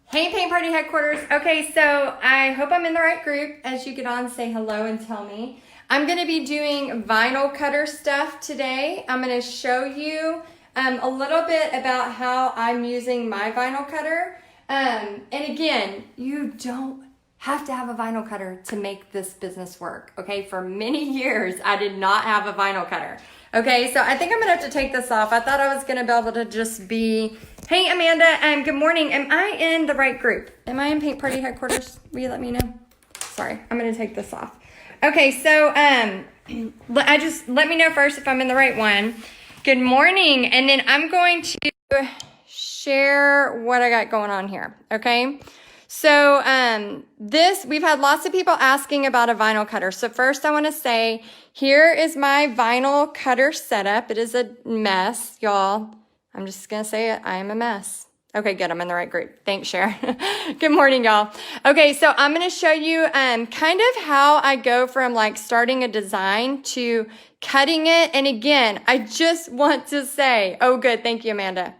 Hey, Paint Party Headquarters. Okay, so I hope I'm in the right group. As you get on, say hello and tell me. I'm going to be doing vinyl cutter stuff today. I'm going to show you a little bit about how I'm using my vinyl cutter. And again, you don't have to have a vinyl cutter to make this business work. Okay, for many years, I did not have a vinyl cutter. Okay, so I think I'm gonna have to take this off. I thought I was gonna be able to just be, hey Amanda, good morning. Am I in the right group? Am I in Paint Party Headquarters? Will you let me know? Sorry, I'm gonna take this off. Okay, so let me know first if I'm in the right one. Good morning, and then I'm going to share what I got going on here, okay? So we've had lots of people asking about a vinyl cutter. So first I want to say, here is my vinyl cutter setup. It is a mess, y'all. I'm just going to say it. I am a mess. Okay, good. I'm in the right group. Thanks, Cher. Good morning, y'all. Okay, so I'm going to show you kind of how I go from like starting a design to cutting it. And again, I just want to say, oh, good. Thank you, Amanda.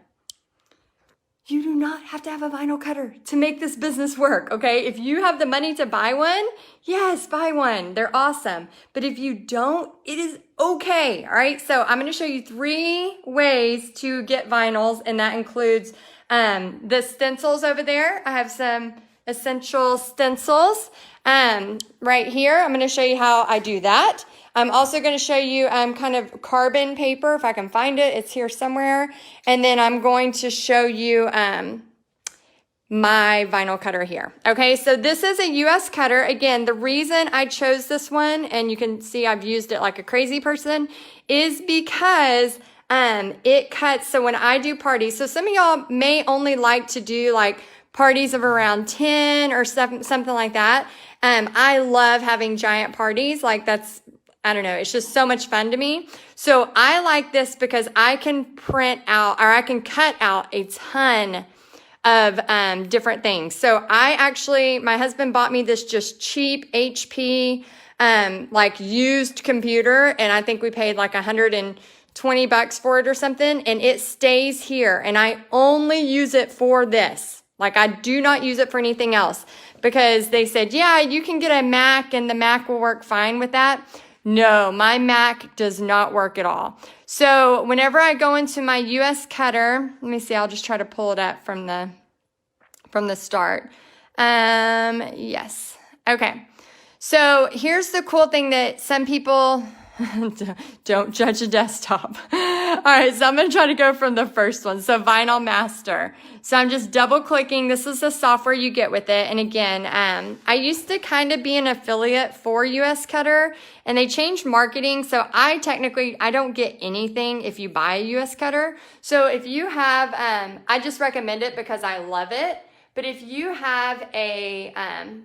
You do not have to have a vinyl cutter to make this business work, okay? If you have the money to buy one, yes, buy one. They're awesome. But if you don't, it is okay, all right? So I'm going to show you 3 ways to get vinyls, and that includes the stencils over there. I have some essential stencils right here. I'm going to show you how I do that. I'm also going to show you kind of carbon paper, if I can find it. It's here somewhere. And then I'm going to show you my vinyl cutter here. Okay, so this is a US cutter. Again, the reason I chose this one, and you can see I've used it like a crazy person, is because it cuts. So when I do parties, so some of y'all may only like to do like parties of around 10 or something like that. I love having giant parties. Like I don't know, it's just so much fun to me. So I like this because I can print out, or I can cut out a ton of different things. So my husband bought me this just cheap HP, like used computer, and I think we paid like $120 for it or something, and it stays here, and I only use it for this. Like I do not use it for anything else, because they said, yeah, you can get a Mac and the Mac will work fine with that. No, my Mac does not work at all. So whenever I go into my US cutter, let me see, I'll just try to pull it up from the start. Yes. Okay. So here's the cool thing that some people don't judge a desktop. All right, so I'm going to try to go from the first one. So Vinyl Master. So I'm just double clicking. This is the software you get with it. And again, I used to kind of be an affiliate for US Cutter, and they changed marketing. So I don't get anything if you buy a US Cutter. So if you have, I just recommend it because I love it. But if you have a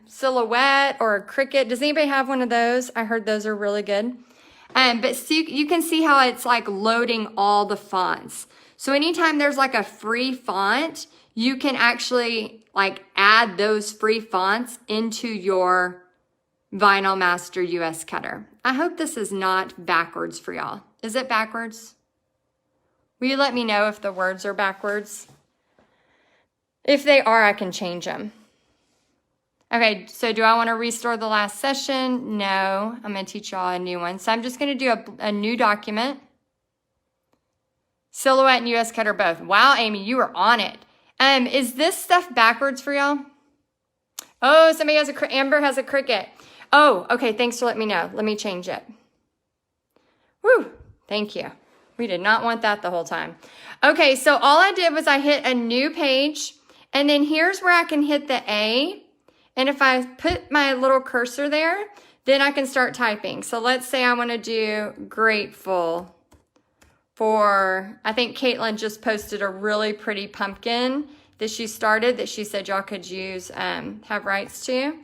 Silhouette or a Cricut, does anybody have one of those? I heard those are really good. But see, you can see how it's like loading all the fonts. So anytime there's like a free font, you can actually like add those free fonts into your Vinyl Master US Cutter. I hope this is not backwards for y'all. Is it backwards? Will you let me know if the words are backwards? If they are, I can change them. Okay, so do I want to restore the last session? No, I'm going to teach y'all a new one. So I'm just going to do a new document. Silhouette and US Cutter both. Wow, Amy, you are on it. Is this stuff backwards for y'all? Oh, somebody has Amber has a Cricut. Oh, okay, thanks for letting me know. Let me change it. Woo, thank you. We did not want that the whole time. Okay, so all I did was I hit a new page, and then here's where I can hit the A. And if I put my little cursor there, then I can start typing. So let's say I want to do grateful for, I think Caitlin just posted a really pretty pumpkin that she started that she said y'all could use, have rights to.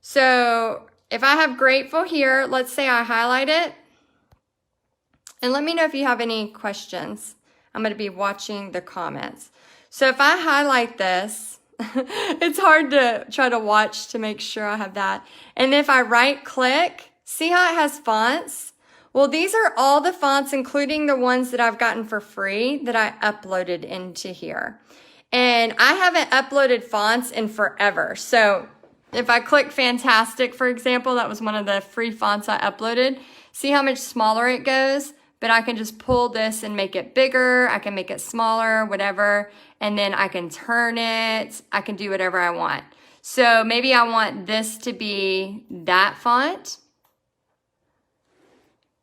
So if I have grateful here, let's say I highlight it. And let me know if you have any questions. I'm going to be watching the comments. So if I highlight this, it's hard to try to watch to make sure I have that. And if I right click, see how it has fonts? Well, these are all the fonts, including the ones that I've gotten for free that I uploaded into here. And I haven't uploaded fonts in forever. So if I click Fantastic, for example, that was one of the free fonts I uploaded. See how much smaller it goes? But I can just pull this and make it bigger. I can make it smaller, whatever. And then I can turn it. I can do whatever I want. So maybe I want this to be that font.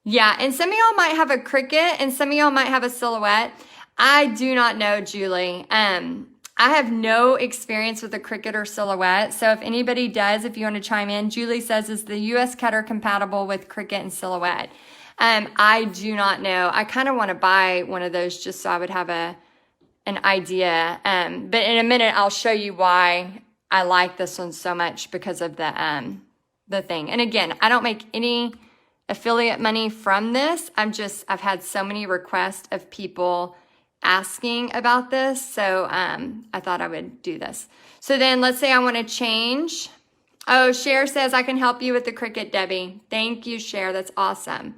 Yeah, and some of y'all might have a Cricut and some of y'all might have a Silhouette. I do not know, Julie. I have no experience with a Cricut or Silhouette. So if anybody does, if you want to chime in, Julie says, is the US Cutter compatible with Cricut and Silhouette? I do not know. I kind of want to buy one of those just so I would have an idea. But in a minute, I'll show you why I like this one so much because of the thing. And again, I don't make any affiliate money from this. I've had so many requests of people asking about this. So I thought I would do this. So then let's say I want to change. Oh, Cher says I can help you with the Cricut, Debbie. Thank you, Cher. That's awesome.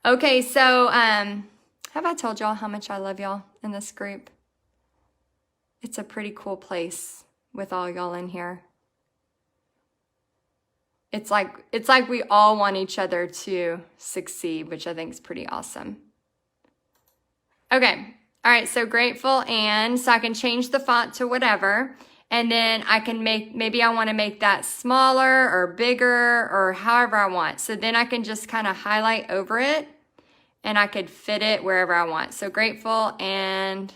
Okay, so have I told y'all how much I love y'all in this group? It's a pretty cool place with all y'all in here. It's like we all want each other to succeed, which I think is pretty awesome. Okay, all right, so grateful, and so I can change the font to whatever, and then I can maybe I want to make that smaller or bigger or however I want. So then I can just kind of highlight over it, and I could fit it wherever I want. So grateful, and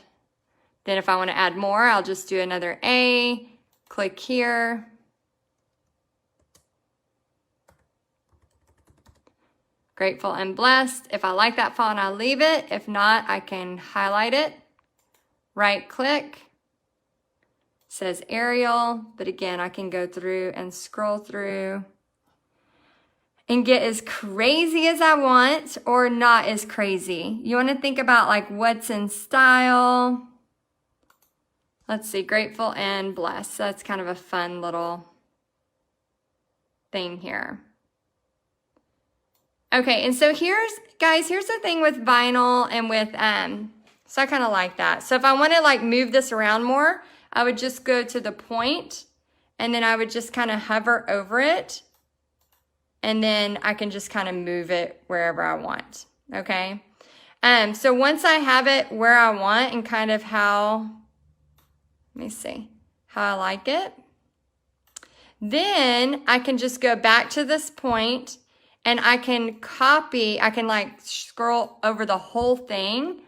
then if I want to add more, I'll just do another A, click here. Grateful and blessed. If I like that font, I'll leave it. If not, I can highlight it. Right click. Says Arial, but again, I can go through and scroll through and get as crazy as I want or not as crazy. You want to think about like what's in style. Let's see, grateful and blessed. So that's kind of a fun little thing here. Okay, and so here's the thing with vinyl and with, so I kind of like that. So if I want to like move this around more, I would just go to the point and then I would just kind of hover over it. And then I can just kind of move it wherever I want, okay? So once I have it where I want and kind of how, let me see, how I like it, then I can just go back to this point and I can copy, I can like scroll over the whole thing.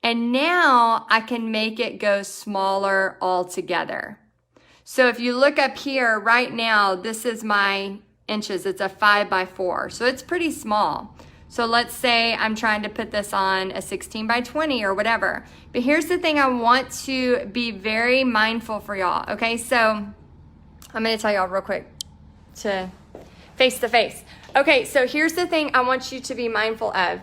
And now I can make it go smaller altogether. So if you look up here right now, this is my inches. It's a 5x4. So it's pretty small. So let's say I'm trying to put this on a 16x20 or whatever. But here's the thing I want to be very mindful for y'all. Okay, so I'm going to tell y'all real quick to face to face. Okay, so here's the thing I want you to be mindful of.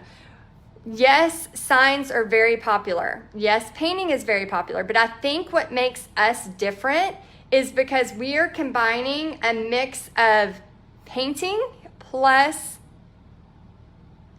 Yes, signs are very popular. Yes, painting is very popular. But I think what makes us different is because we are combining a mix of painting plus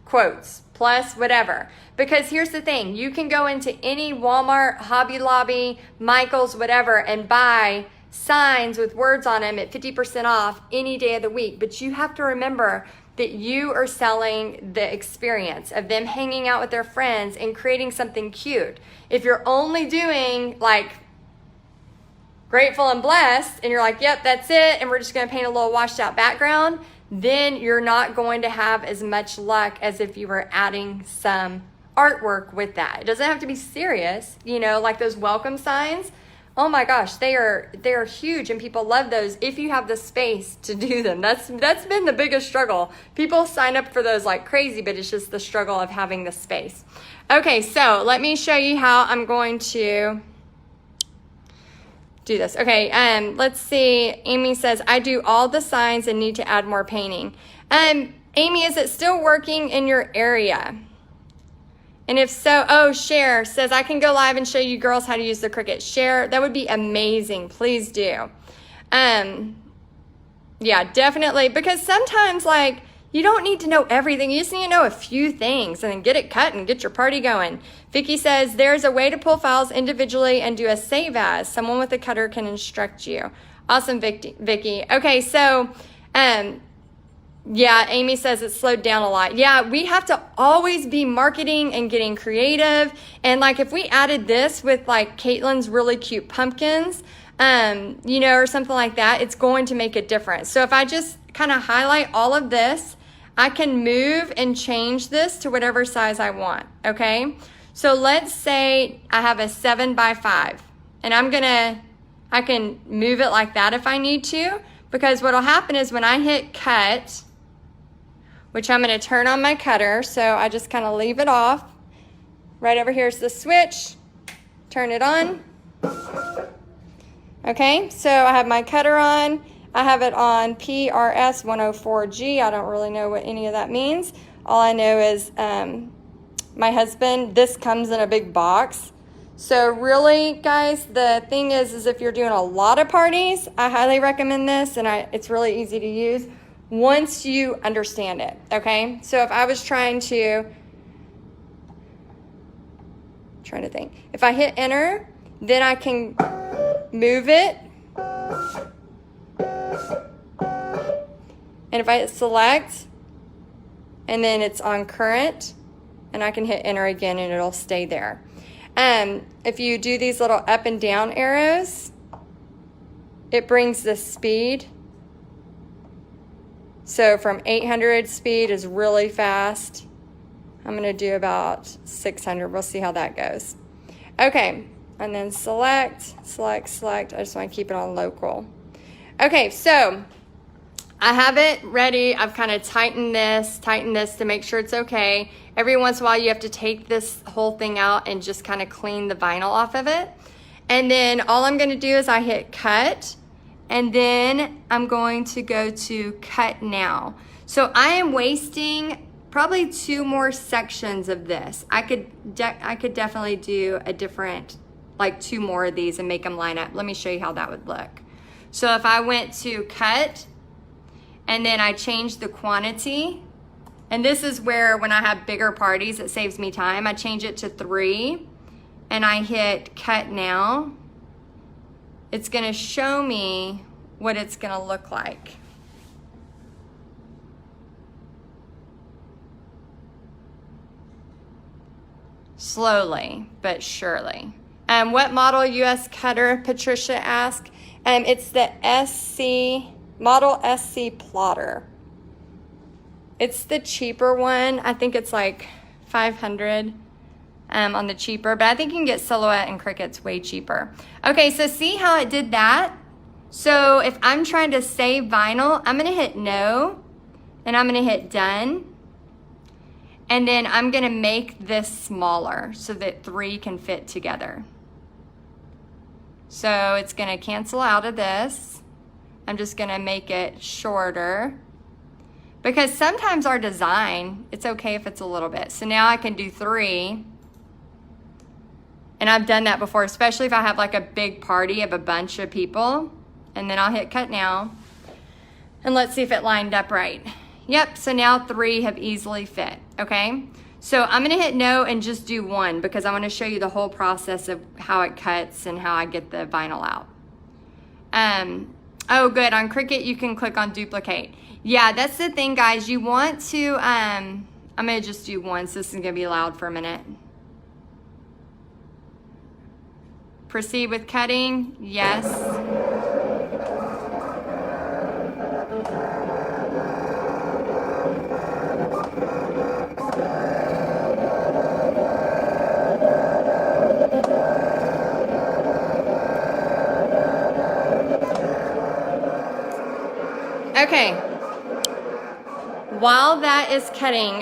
quotes plus whatever. Because here's the thing, you can go into any Walmart, Hobby Lobby, Michael's, whatever, and buy signs with words on them at 50% off any day of the week. But you have to remember that you are selling the experience of them hanging out with their friends and creating something cute. If you're only doing like grateful and blessed and you're like, yep, that's it, and we're just going to paint a little washed out background, then you're not going to have as much luck as if you were adding some artwork with that. It doesn't have to be serious, you know, like those welcome signs. Oh my gosh, they are huge and people love those if you have the space to do them. That's been the biggest struggle. People sign up for those like crazy, but it's just the struggle of having the space. Okay, so let me show you how I'm going to do this. Okay, let's see. Amy says, I do all the signs and need to add more painting. Amy, is it still working in your area? And if so, oh, Cher says, I can go live and show you girls how to use the Cricut. Cher, that would be amazing. Please do. Yeah, definitely. Because sometimes, like, You don't need to know everything. You just need to know a few things and then get it cut and get your party going. Vicky says, there's a way to pull files individually and do a save as. Someone with a cutter can instruct you. Awesome, Vicky. Okay, so, yeah, Amy says it's slowed down a lot. Yeah, we have to always be marketing and getting creative. And like if we added this with like Caitlin's really cute pumpkins, you know, or something like that, it's going to make a difference. So if I just kind of highlight all of this, I can move and change this to whatever size I want, okay? So let's say I have a 7x5 and I can move it like that if I need to, because what'll happen is when I hit cut, which I'm gonna turn on my cutter, so I just kind of leave it off. Right over here is the switch, turn it on. Okay, so I have my cutter on. I have it on PRS 104G. I don't really know what any of that means. All I know is my husband, this comes in a big box. So really, guys, the thing is if you're doing a lot of parties, I highly recommend this, and it's really easy to use once you understand it, okay? So if I was trying to think. If I hit enter, then I can move it. And if I hit select, and then it's on current, and I can hit enter again and it'll stay there. If you do these little up and down arrows, it brings the speed. So from 800 speed is really fast. I'm gonna do about 600. We'll see how that goes. Okay, and then select. I just wanna keep it on local. Okay, so I have it ready. I've kind of tightened this to make sure it's okay. Every once in a while you have to take this whole thing out and just kind of clean the vinyl off of it. And then all I'm gonna do is I hit cut, and then I'm going to go to cut now. So I am wasting probably 2 more sections of this. I could definitely do a different, like 2 more of these and make them line up. Let me show you how that would look. So if I went to cut, and then I change the quantity, and this is where when I have bigger parties, it saves me time. I change it to 3, and I hit cut now. It's gonna show me what it's gonna look like. Slowly, but surely. What model US cutter, Patricia asked? It's the Model SC Plotter. It's the cheaper one. I think it's like 500 on the cheaper, but I think you can get Silhouette and Cricut's way cheaper. Okay, so see how it did that? So if I'm trying to save vinyl, I'm gonna hit no, and I'm gonna hit done. And then I'm gonna make this smaller so that 3 can fit together. So it's gonna cancel out of this. I'm just gonna make it shorter, because sometimes our design, it's okay if it's a little bit. So now I can do 3, and I've done that before, especially if I have like a big party of a bunch of people, and then I'll hit cut now, and let's see if it lined up right. Yep, so now 3 have easily fit, okay? So I'm gonna hit no and just do 1, because I wanna show you the whole process of how it cuts and how I get the vinyl out. Oh, good. On Cricut, you can click on duplicate. Yeah, that's the thing, guys. You want to, I'm going to just do 1, so this is going to be loud for a minute. Proceed with cutting. Yes. Okay, while that is cutting,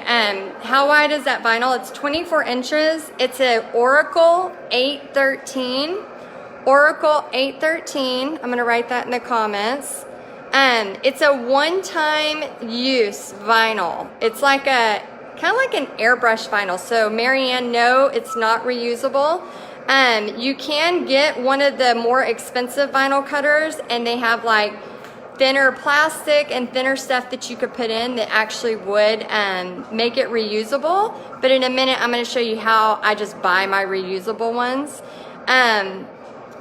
how wide is that vinyl? It's 24 inches. It's an Oracal 813. Oracal 813. I'm gonna write that in the comments. It's a one-time use vinyl. It's like kind of like an airbrush vinyl. So Marianne, no, it's not reusable. You can get one of the more expensive vinyl cutters, and they have like thinner plastic and thinner stuff that you could put in that actually would make it reusable. But in a minute, I'm going to show you how I just buy my reusable ones.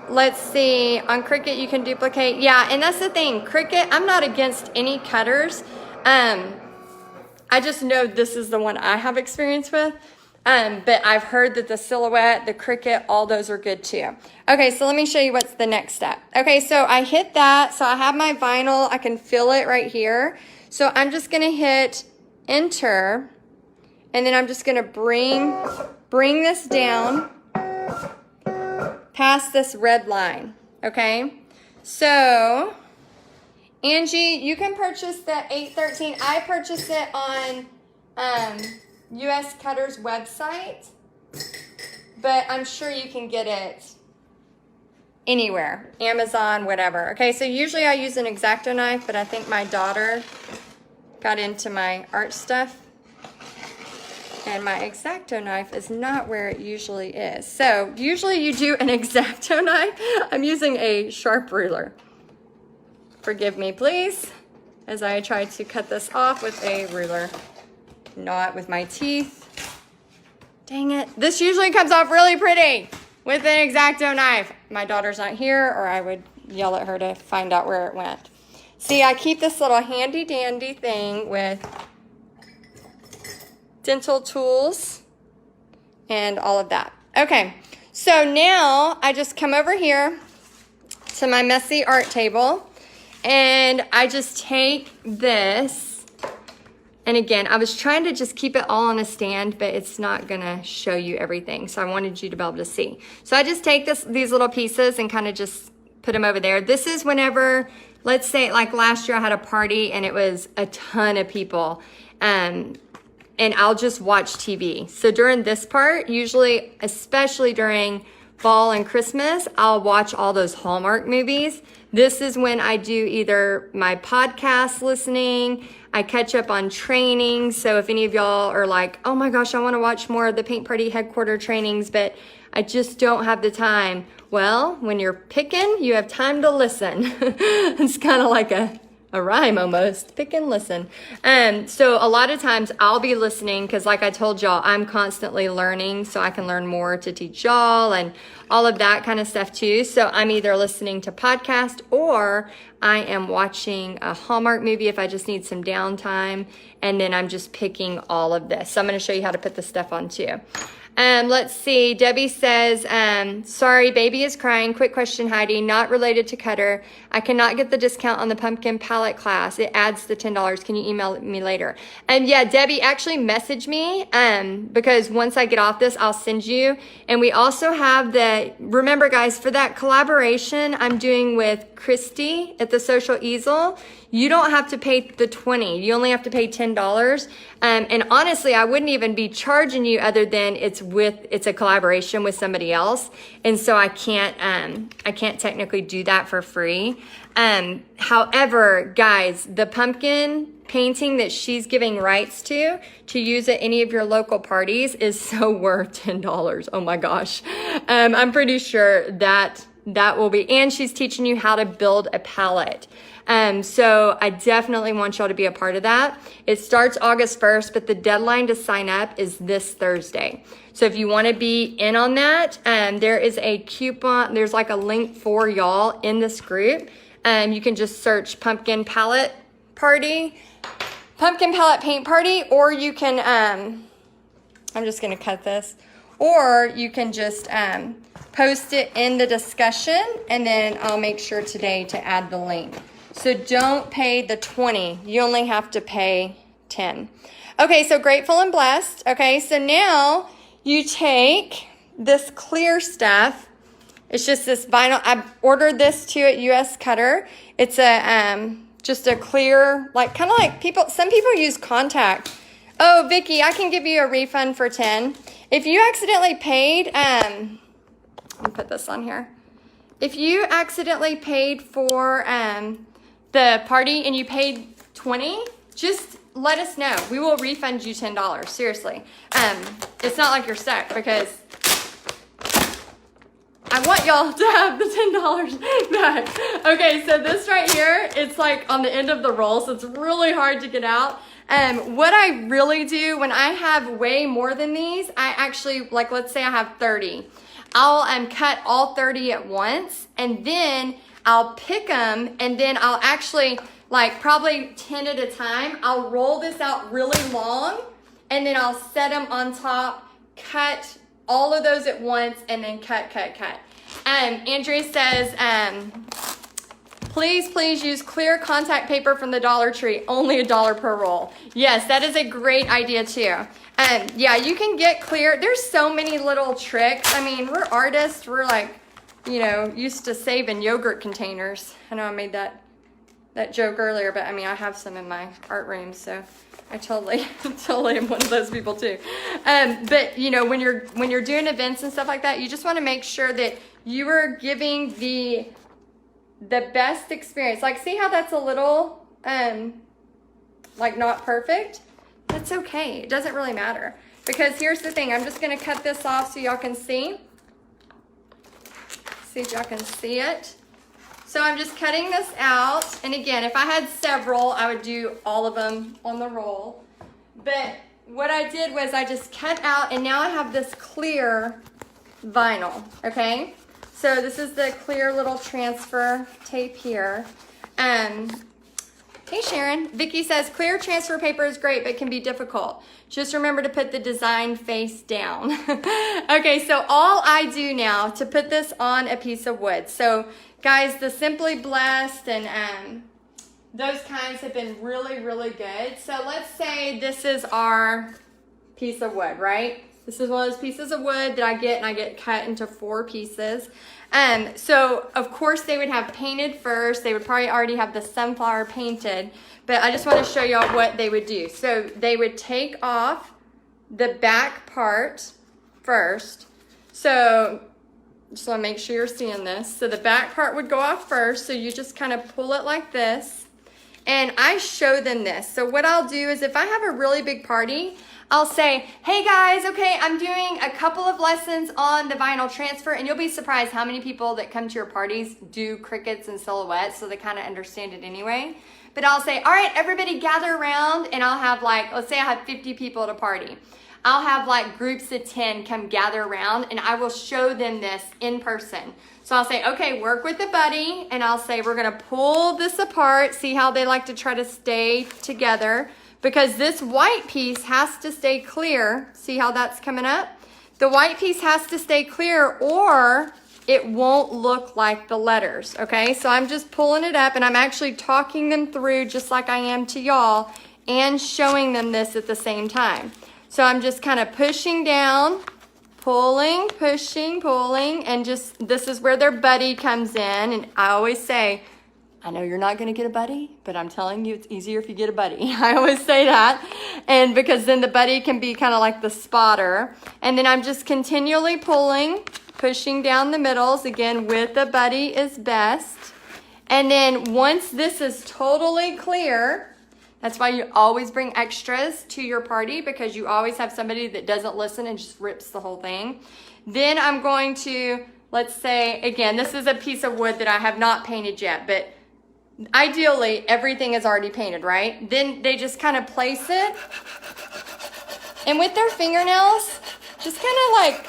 Let's see, on Cricut you can duplicate. Yeah, and that's the thing, Cricut, I'm not against any cutters. I just know this is the one I have experience with. But I've heard that the Silhouette, the Cricut, all those are good too. Okay, so let me show you what's the next step. Okay, so I hit that. So I have my vinyl. I can feel it right here. So I'm just going to hit enter. And then I'm just going to bring this down past this red line. Okay, so Angie, you can purchase the 813. I purchased it on US Cutter's website, but I'm sure you can get it anywhere, Amazon, whatever. Okay, so usually I use an X-Acto knife, but I think my daughter got into my art stuff, and my X-Acto knife is not where it usually is. So usually you do an X-Acto knife. I'm using a sharp ruler. Forgive me, please, as I try to cut this off with a ruler. Not with my teeth. Dang it. This usually comes off really pretty with an X-Acto knife. My daughter's not here, or I would yell at her to find out where it went. See, I keep this little handy dandy thing with dental tools and all of that. Okay, so now I just come over here to my messy art table, and I just take this. And again, I was trying to just keep it all on a stand, but it's not gonna show you everything. So I wanted you to be able to see. So I just take these little pieces and kind of just put them over there. This is whenever, let's say like last year I had a party and it was a ton of people, and I'll just watch TV. So during this part, usually, especially during fall and Christmas, I'll watch all those Hallmark movies. This is when I do either my podcast listening, I catch up on training. So if any of y'all are like, oh my gosh, I want to watch more of the Paint Party headquarter trainings, but I just don't have the time. Well, when you're picking, you have time to listen. It's kind of like a rhyme almost, pick and listen. So a lot of times I'll be listening because like I told y'all, I'm constantly learning, so I can learn more to teach y'all and all of that kind of stuff too. So I'm either listening to podcast or I am watching a Hallmark movie if I just need some downtime, and then I'm just picking all of this. So I'm going to show you how to put this stuff on too. Let's see. Debbie says, sorry, baby is crying. Quick question, Heidi. Not related to Cutter. I cannot get the discount on the pumpkin palette class. It adds the $10. Can you email me later? Yeah, Debbie, actually message me because once I get off this, I'll send you. And we also have remember guys, for that collaboration I'm doing with Christy at the Social Easel, you don't have to pay the $20. You only have to pay $10. And honestly, I wouldn't even be charging you other than it's a collaboration with somebody else. And so I can't technically do that for free. However, guys, the pumpkin painting that she's giving rights to use at any of your local parties is so worth $10. Oh my gosh. I'm pretty sure that will be, and she's teaching you how to build a palette. So I definitely want y'all to be a part of that. It starts August 1st, but the deadline to sign up is this Thursday. So if you want to be in on that, there is a coupon, there's like a link for y'all in this group. You can just search pumpkin palette paint party, or you can, I'm just going to cut this, or you can just, post it in the discussion, and then I'll make sure today to add the link. So don't pay the $20. You only have to pay $10. Okay, so grateful and blessed. Okay, so now you take this clear stuff. It's just this vinyl. I ordered this too at US Cutter. It's a just a clear, like kind of like some people use contact. Oh, Vicky, I can give you a refund for $10. If you accidentally paid, let me put this on here. If you accidentally paid for the party and you paid $20, just let us know. We will refund you $10. Seriously. It's not like you're stuck because I want y'all to have the $10 back. Okay, so this right here, it's like on the end of the roll, so it's really hard to get out. What I really do when I have way more than these, I actually, like let's say I have 30. I'll cut all 30 at once, and then I'll pick them, and then I'll actually, like probably 10 at a time, I'll roll this out really long, and then I'll set them on top, cut all of those at once, and then cut. Andrea says, please use clear contact paper from the Dollar Tree, only $1 per roll. Yes, that is a great idea too. Yeah, you can get clear. There's so many little tricks. I mean, we're artists. We're like, you know, used to saving yogurt containers. I know I made that joke earlier, but I mean, I have some in my art room, so I totally am one of those people too. But you know, when you're doing events and stuff like that, you just want to make sure that you are giving the best experience. Like, see how that's a little like not perfect? That's okay. It doesn't really matter, because here's the thing. I'm just going to cut this off so y'all can see. See if y'all can see it. So I'm just cutting this out. And again, if I had several, I would do all of them on the roll. But what I did was I just cut out, and now I have this clear vinyl, okay? So this is the clear little transfer tape here. Hey Sharon, Vicky says clear transfer paper is great but can be difficult. Just remember to put the design face down. Okay, so all I do now to put this on a piece of wood. So guys, the Simply Blessed and those kinds have been really, really good. So let's say this is our piece of wood, right? This is one of those pieces of wood that I get, and I get cut into 4 pieces. So of course they would have painted first. They would probably already have the sunflower painted, but I just want to show y'all what they would do. So they would take off the back part first. So just want to make sure you're seeing this. So the back part would go off first. So you just kind of pull it like this. And I show them this. So what I'll do is if I have a really big party, I'll say, hey guys, okay, I'm doing a couple of lessons on the vinyl transfer, and you'll be surprised how many people that come to your parties do crickets and silhouettes, so they kind of understand it anyway. But I'll say, all right, everybody gather around, and I'll have like, let's say I have 50 people at a party. I'll have like groups of 10 come gather around, and I will show them this in person. So I'll say, okay, work with a buddy, and I'll say, we're gonna pull this apart, see how they like to try to stay together, because this white piece has to stay clear. See how that's coming up? The white piece has to stay clear, or it won't look like the letters, okay? So I'm just pulling it up, and I'm actually talking them through just like I am to y'all, and showing them this at the same time. So I'm just kind of pushing down, pulling, pushing, pulling, and just, this is where their buddy comes in. And I always say, I know you're not going to get a buddy, but I'm telling you it's easier if you get a buddy. I always say that. And because then the buddy can be kind of like the spotter. And then I'm just continually pulling, pushing down the middles. Again, with a buddy is best. And then once this is totally clear, that's why you always bring extras to your party, because you always have somebody that doesn't listen and just rips the whole thing. Then I'm going to, let's say, again, this is a piece of wood that I have not painted yet, but ideally everything is already painted, right? Then they just kind of place it, and with their fingernails, just kind of like,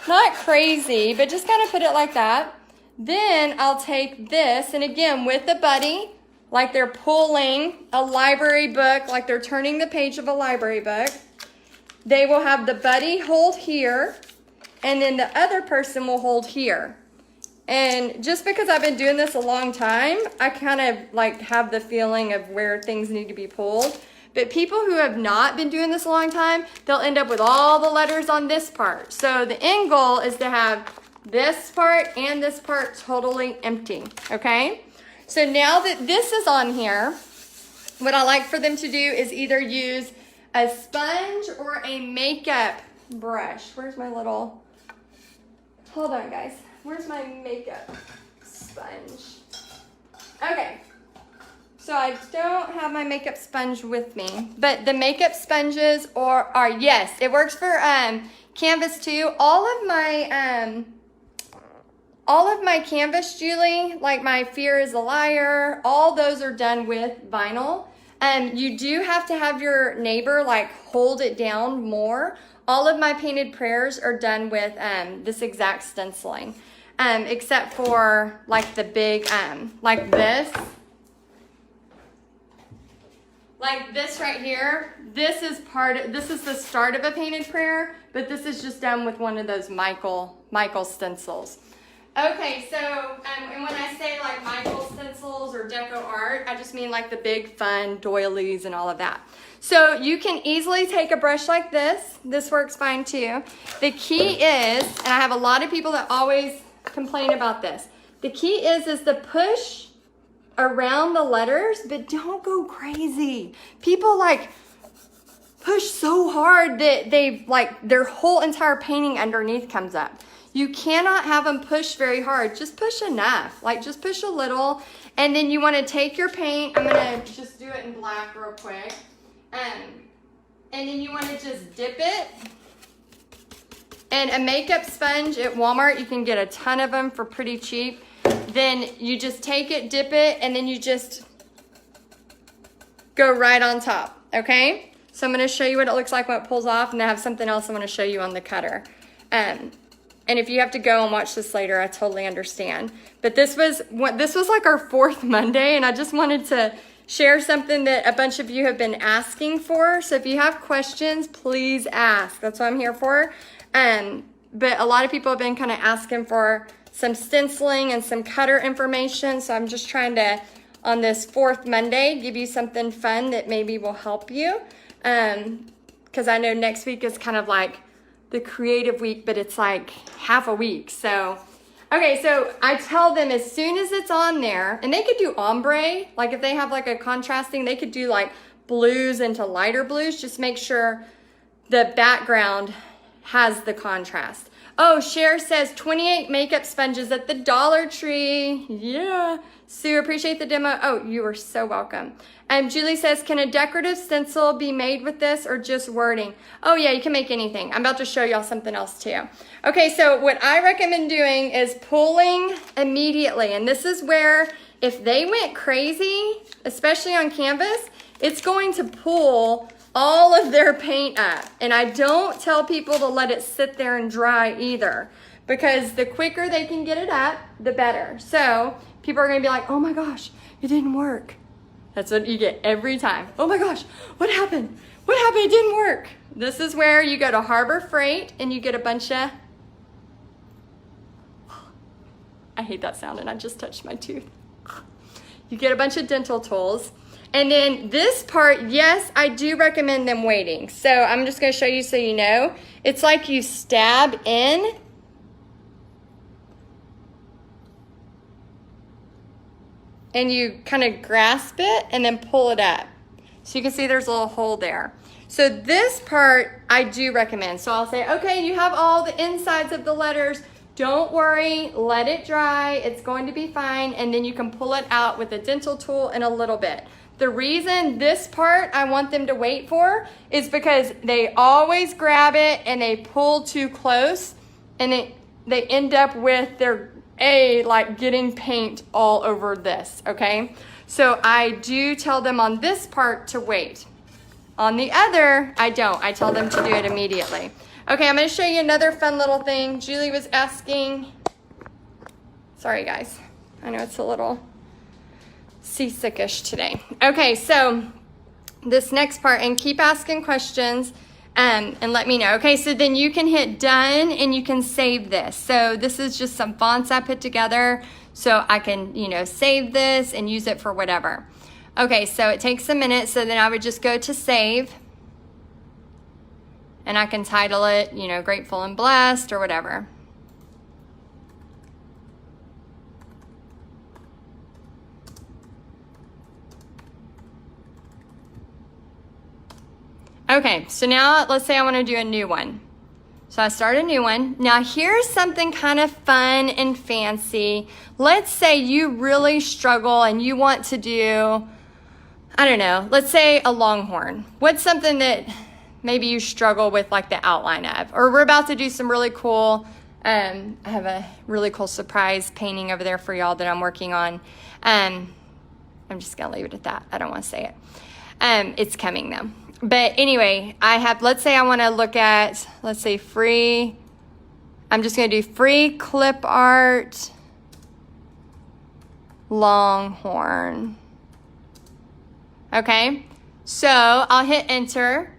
not crazy, but just kind of put it like that. Then I'll take this, and again, with a buddy, like they're pulling a library book, like they're turning the page of a library book. They will have the buddy hold here, and then the other person will hold here. And just because I've been doing this a long time, I kind of like have the feeling of where things need to be pulled. But people who have not been doing this a long time, they'll end up with all the letters on this part. So the end goal is to have this part and this part totally empty, okay? So now that this is on here, what I like for them to do is either use a sponge or a makeup brush. Where's my little, hold on guys. Where's my makeup sponge? Okay, so I don't have my makeup sponge with me, but the makeup sponges are yes, it works for canvas too. All of my all of my canvas, Julie, like my Fear is a Liar, all those are done with vinyl. You do have to have your neighbor like hold it down more. All of my painted prayers are done with this exact stenciling, except for like the big, like this. Like this right here, this is the start of a painted prayer, but this is just done with one of those Michael stencils. Okay, so, and when I say like Michael stencils or deco art, I just mean like the big fun doilies and all of that. So you can easily take a brush like this. This works fine too. The key is, and I have a lot of people that always complain about this. The key is to push around the letters, but don't go crazy. People like push so hard that they like their whole entire painting underneath comes up. You cannot have them push very hard. Just push enough. Like just push a little, and then you want to take your paint. I'm gonna just do it in black real quick, and then you want to just dip it. And a makeup sponge at Walmart, you can get a ton of them for pretty cheap. Then you just take it, dip it, and then you just go right on top, okay? So I'm gonna show you what it looks like when it pulls off, and I have something else I'm gonna show you on the cutter. And if you have to go and watch this later, I totally understand. But this was like our 4th Monday, and I just wanted to share something that a bunch of you have been asking for. So if you have questions, please ask. That's what I'm here for. But a lot of people have been kind of asking for some stenciling and some cutter information. So I'm just trying to, on this 4th Monday, give you something fun that maybe will help you. Because I know next week is kind of like the creative week, but it's like half a week. So, okay, so I tell them as soon as it's on there, and they could do ombre, like if they have like a contrasting, they could do like blues into lighter blues. Just make sure the background has the contrast. Oh, Cher says 28 makeup sponges at the Dollar Tree. Yeah. Sue, appreciate the demo. Oh, you are so welcome. Julie says, can a decorative stencil be made with this or just wording? Oh yeah, you can make anything. I'm about to show y'all something else too. Okay, so what I recommend doing is pulling immediately. And this is where if they went crazy, especially on canvas, it's going to pull all of their paint up. And I don't tell people to let it sit there and dry either, because the quicker they can get it up, the better. So people are gonna be like, oh my gosh, it didn't work. That's what you get every time. Oh my gosh, what happened? What happened? It didn't work. This is where you go to Harbor Freight and you get a bunch of, I hate that sound and I just touched my tooth. You get a bunch of dental tools. And then this part, yes, I do recommend them waiting. So I'm just gonna show you so you know. It's like you stab in and you kind of grasp it and then pull it up. So you can see there's a little hole there. So this part I do recommend. So I'll say, okay, you have all the insides of the letters. Don't worry, let it dry. It's going to be fine. And then you can pull it out with a dental tool in a little bit. The reason this part I want them to wait for is because they always grab it and they pull too close and they end up with their like getting paint all over this, okay? So I do tell them on this part to wait. On the other, I don't. I tell them to do it immediately. Okay, I'm gonna show you another fun little thing. Julie was asking, sorry guys, I know it's a little seasickish today. Okay, so this next part, and keep asking questions and let me know. Okay, so then you can hit done and you can save this. So this is just some fonts I put together so I can, save this and use it for whatever. Okay, so it takes a minute, so then I would just go to save and I can title it, Grateful and Blessed or whatever. Okay, so now let's say I want to do a new one. So I start a new one. Now here's something kind of fun and fancy. Let's say you really struggle and you want to do, I don't know, let's say a longhorn. What's something that maybe you struggle with like the outline of? Or we're about to do some really cool I have a really cool surprise painting over there for y'all that I'm working on. I'm just gonna leave it at that. I don't want to say it. It's coming though. But anyway, I have, let's say I want to look at, let's say free. I'm just going to do free clip art Longhorn. Okay, so I'll hit enter.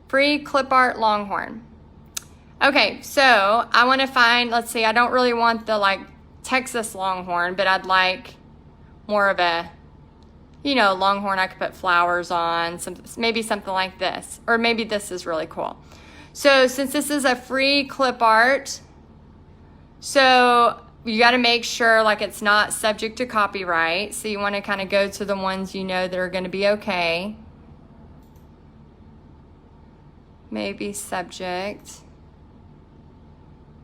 Free clip art Longhorn. Okay, so I want to find, let's see, I don't really want the like Texas Longhorn, but I'd like more of a, you know, Longhorn I could put flowers on, maybe something like this. Or maybe this is really cool. So since this is a free clip art, so you got to make sure like it's not subject to copyright. So you want to kind of go to the ones you know that are going to be okay. Maybe subject.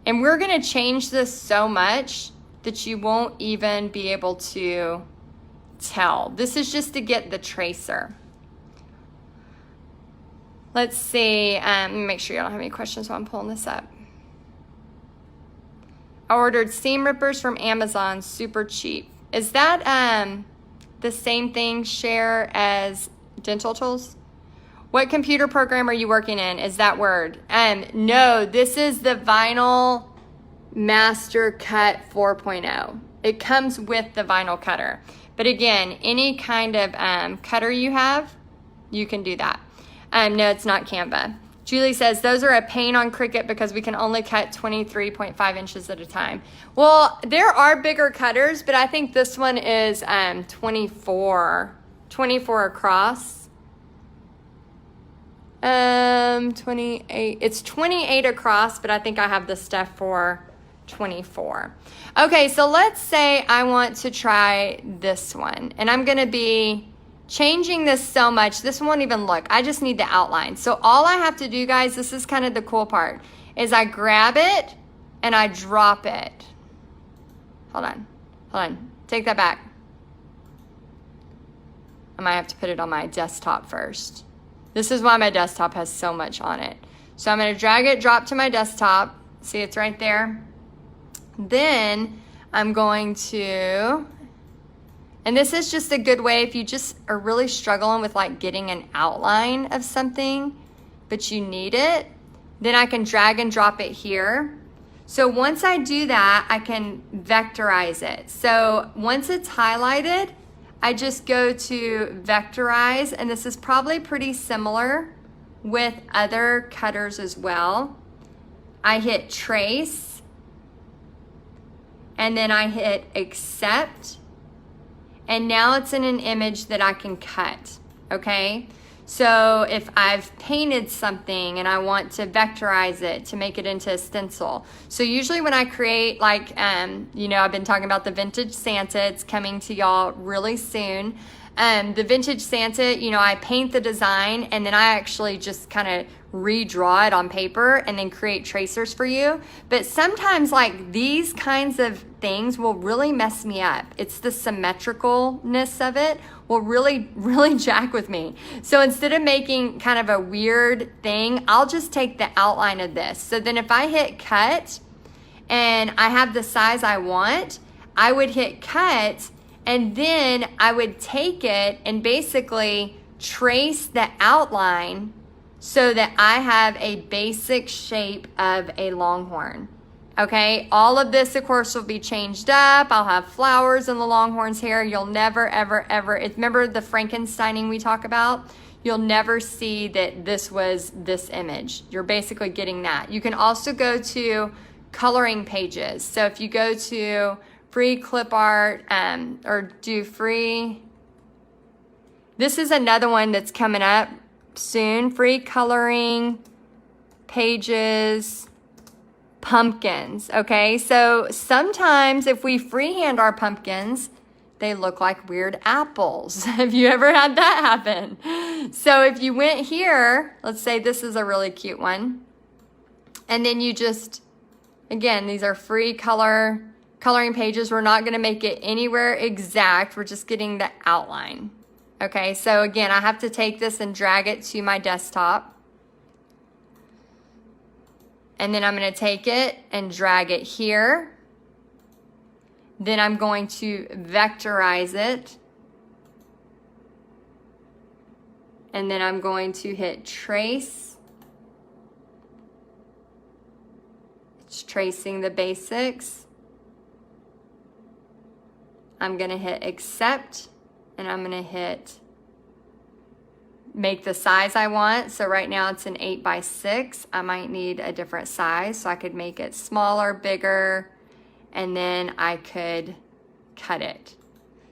And we're going to change this so much that you won't even be able to tell. This is just to get the tracer. Let's see. Let me make sure you don't have any questions while I'm pulling this up. I ordered seam rippers from Amazon, super cheap. Is that the same thing, Share, as dental tools? What computer program are you working in? Is that Word? No, this is the Vinyl Mastercut 4.0. It comes with the vinyl cutter. But again, any kind of cutter you have, you can do that. No, it's not Canva. Julie says, those are a pain on Cricut because we can only cut 23.5 inches at a time. Well, there are bigger cutters, but I think this one is 24 across. 28, it's 28 across, but I think I have the stuff for 24. Okay, so let's say I want to try this one, and I'm gonna be changing this so much, this won't even look. I just need the outline. So all I have to do, guys, this is kind of the cool part, is I grab it and I drop it. Hold on, take that back. I might have to put it on my desktop first. This is why my desktop has so much on it. So I'm gonna drag it, drop to my desktop. See, it's right there. Then I'm going to, and this is just a good way if you just are really struggling with like getting an outline of something, but you need it, then I can drag and drop it here. So once I do that, I can vectorize it. So once it's highlighted, I just go to vectorize, and this is probably pretty similar with other cutters as well. I hit trace, and then I hit accept, and now it's in an image that I can cut, okay? So if I've painted something and I want to vectorize it to make it into a stencil. So usually when I create, like, you know, I've been talking about the Vintage Santa. It's coming to y'all really soon. The Vintage Santa, you know, I paint the design and then I actually just kind of redraw it on paper and then create tracers for you. But sometimes like these kinds of things will really mess me up. It's the symmetricalness of it will really jack with me. So instead of making kind of a weird thing, I'll just take the outline of this. So then if I hit cut and I have the size I want, I would hit cut, and then I would take it and basically trace the outline so that I have a basic shape of a longhorn. Okay, all of this, of course, will be changed up. I'll have flowers in the longhorn's hair. You'll never, ever, ever, remember the Frankensteining we talk about? You'll never see that this was this image. You're basically getting that. You can also go to coloring pages. So if you go to free clip art, or do free, this is another one that's coming up soon, free coloring pages, pumpkins, okay? So sometimes if we freehand our pumpkins, they look like weird apples. Have you ever had that happen? So if you went here, let's say this is a really cute one, and then you just, again, these are free coloring pages. We're not gonna make it anywhere exact. We're just getting the outline. Okay, so again, I have to take this and drag it to my desktop. And then I'm going to take it and drag it here. Then I'm going to vectorize it. And then I'm going to hit trace. It's tracing the basics. I'm going to hit accept, and I'm going to hit make the size I want. So right now it's an 8x6. I might need a different size, so I could make it smaller, bigger, and then I could cut it.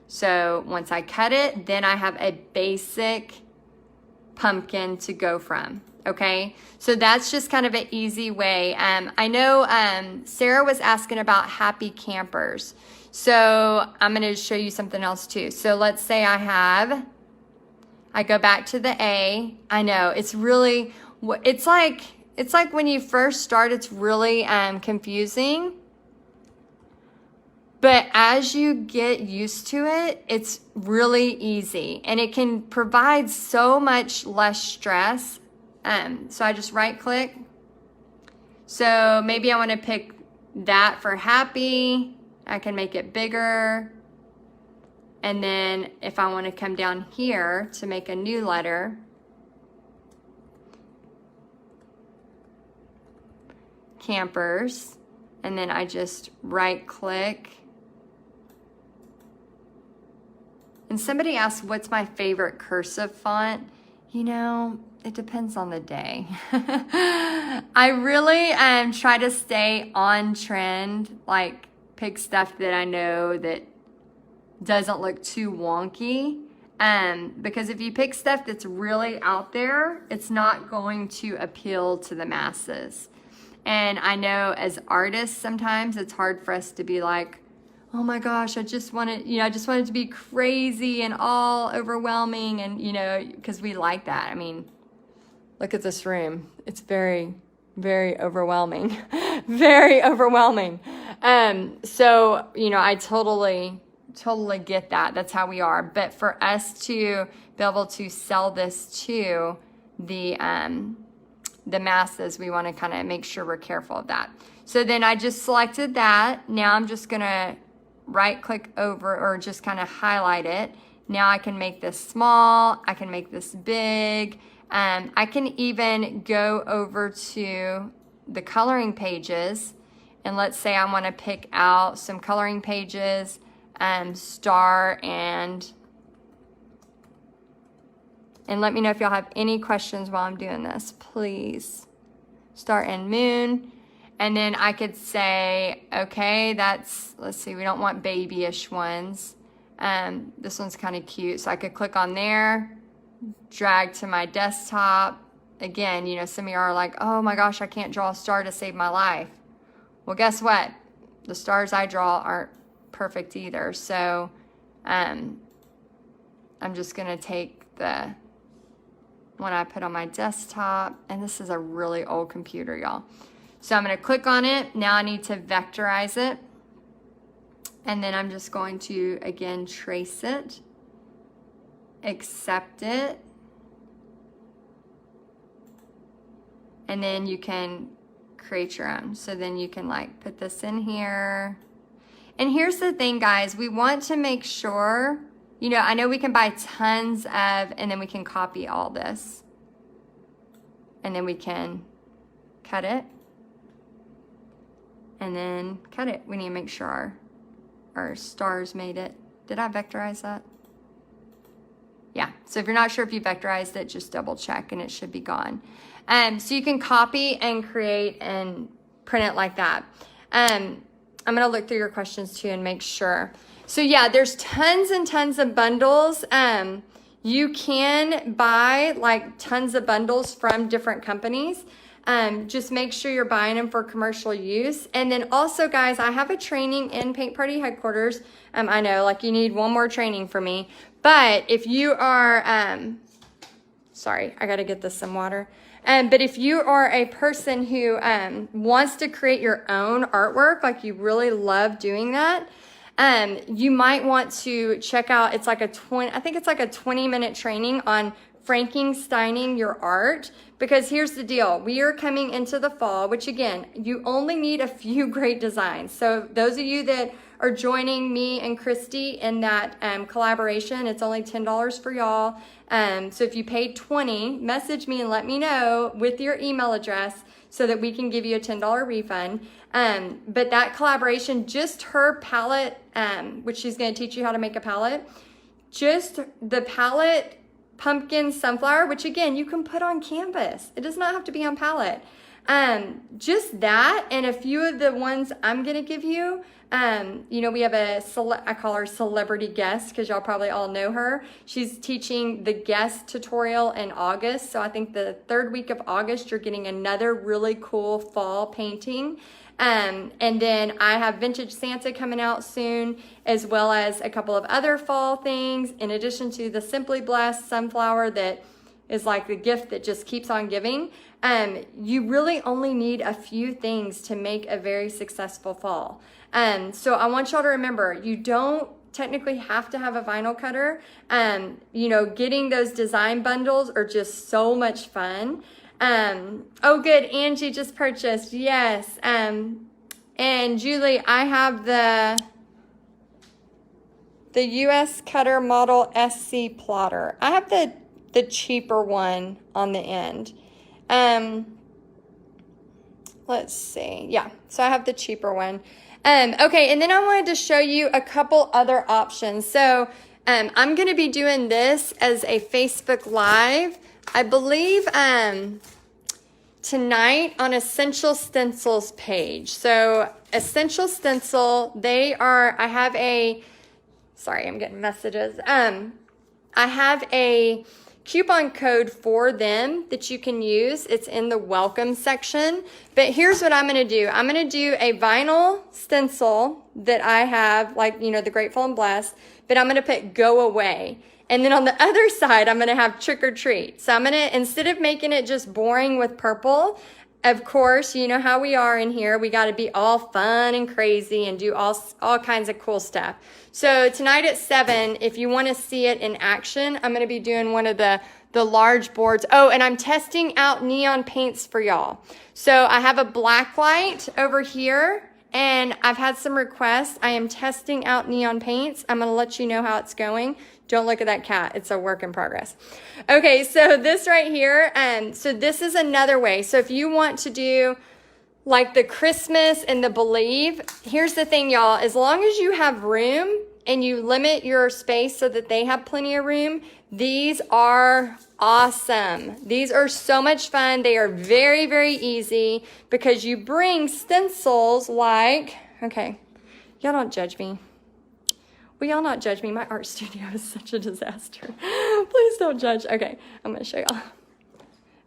So once I cut it, then I have a basic pumpkin to go from. Okay, so that's just kind of an easy way. I know Sarah was asking about happy campers. So I'm going to show you something else too. So let's say I go back to the A. I know it's really, it's like when you first start, it's really confusing. But as you get used to it, it's really easy, and it can provide so much less stress. So I just right click. So maybe I want to pick that for happy. I can make it bigger. And then if I want to come down here to make a new letter, campers, and then I just right click. And somebody asked, what's my favorite cursive font? You know, it depends on the day. I really try to stay on trend, like pick stuff that I know that doesn't look too wonky. Because if you pick stuff that's really out there, it's not going to appeal to the masses. And I know as artists, sometimes it's hard for us to be like, oh my gosh, I just want it, I just want it to be crazy and all overwhelming, and because we like that. I mean, look at this room. It's very, very overwhelming. Very overwhelming. So, I totally get that. That's how we are. But for us to be able to sell this to the masses, we want to kind of make sure we're careful of that. So then I just selected that. Now I'm just going to right click over, or just kind of highlight it. Now I can make this small. I can make this big. I can even go over to the coloring pages, and let's say I want to pick out some coloring pages, star, and let me know if y'all have any questions while I'm doing this, please. Star and moon. And then I could say, okay, let's see, we don't want babyish ones. This one's kind of cute. So I could click on there, drag to my desktop. Again, some of you are like, oh my gosh, I can't draw a star to save my life. Well, guess what? The stars I draw aren't perfect either. So I'm just gonna take the one I put on my desktop, and this is a really old computer, y'all. So I'm going to click on it. Now I need to vectorize it. And then I'm just going to, again, trace it, accept it. And then you can create your own. So then you can put this in here. And here's the thing, guys. We want to make sure, I know we can buy tons of, and then we can copy all this. And then we can cut it. And then cut it. We need to make sure our stars made it. Did I vectorize that? Yeah. So if you're not sure if you vectorized it, just double check and it should be gone. So you can copy and create and print it like that. I'm going to look through your questions too and make sure. So yeah, there's tons and tons of bundles. You can buy tons of bundles from different companies. Just make sure you're buying them for commercial use. And then also, guys, I have a training in Paint Party headquarters. I know, you need one more training for me. But if you are, sorry, I got to get this some water. But if you are a person who wants to create your own artwork, you really love doing that, you might want to check out, I think it's a 20-minute training on Frankensteining Your Art, because here's the deal. We are coming into the fall, which again, you only need a few great designs. So those of you that are joining me and Christy in that collaboration, it's only $10 for y'all. So if you paid $20, message me and let me know with your email address so that we can give you a $10 refund. But that collaboration, just her palette, which she's gonna teach you how to make a palette, just the palette pumpkin sunflower, which again, you can put on canvas. It does not have to be on palette. Just that and a few of the ones I'm gonna give you. You know, we have I call her celebrity guest because y'all probably all know her. She's teaching the guest tutorial in August. So I think the 3rd week of August, you're getting another really cool fall painting. And then I have Vintage Santa coming out soon, as well as a couple of other fall things, in addition to the Simply Blessed sunflower that is like the gift that just keeps on giving. You really only need a few things to make a very successful fall. So I want y'all to remember, you don't technically have to have a vinyl cutter. You know, getting those design bundles are just so much fun. Oh good, Angie just purchased, yes. And Julie, I have the US Cutter Model SC plotter. I have the cheaper one on the end. Let's see, yeah, so I have the cheaper one. Okay, and then I wanted to show you a couple other options. So I'm gonna be doing this as a Facebook Live, I believe, tonight on Essential Stencils page. So Essential Stencil, I have a, sorry, I'm getting messages. I have a coupon code for them that you can use. It's in the welcome section. But here's what I'm going to do. I'm going to do a vinyl stencil that I have, like, you know, the Grateful and Blessed, but I'm going to put go away. And then on the other side, I'm going to have trick or treat. So I'm going to, instead of making it just boring with purple, of course, you know how we are in here. We got to be all fun and crazy and do all kinds of cool stuff. So tonight at 7, if you want to see it in action, I'm going to be doing one of the large boards. Oh, and I'm testing out neon paints for y'all. So I have a black light over here, and I've had some requests. I am testing out neon paints. I'm going to let you know how it's going. Don't look at that cat. It's a work in progress. Okay, so this right here, so this is another way. So if you want to do like the Christmas and the Believe, here's the thing, y'all. As long as you have room and you limit your space so that they have plenty of room, these are awesome. These are so much fun. They are very, very easy because you bring stencils like, okay, y'all don't judge me. Will y'all not judge me? My art studio is such a disaster. Please don't judge. Okay, I'm gonna show y'all.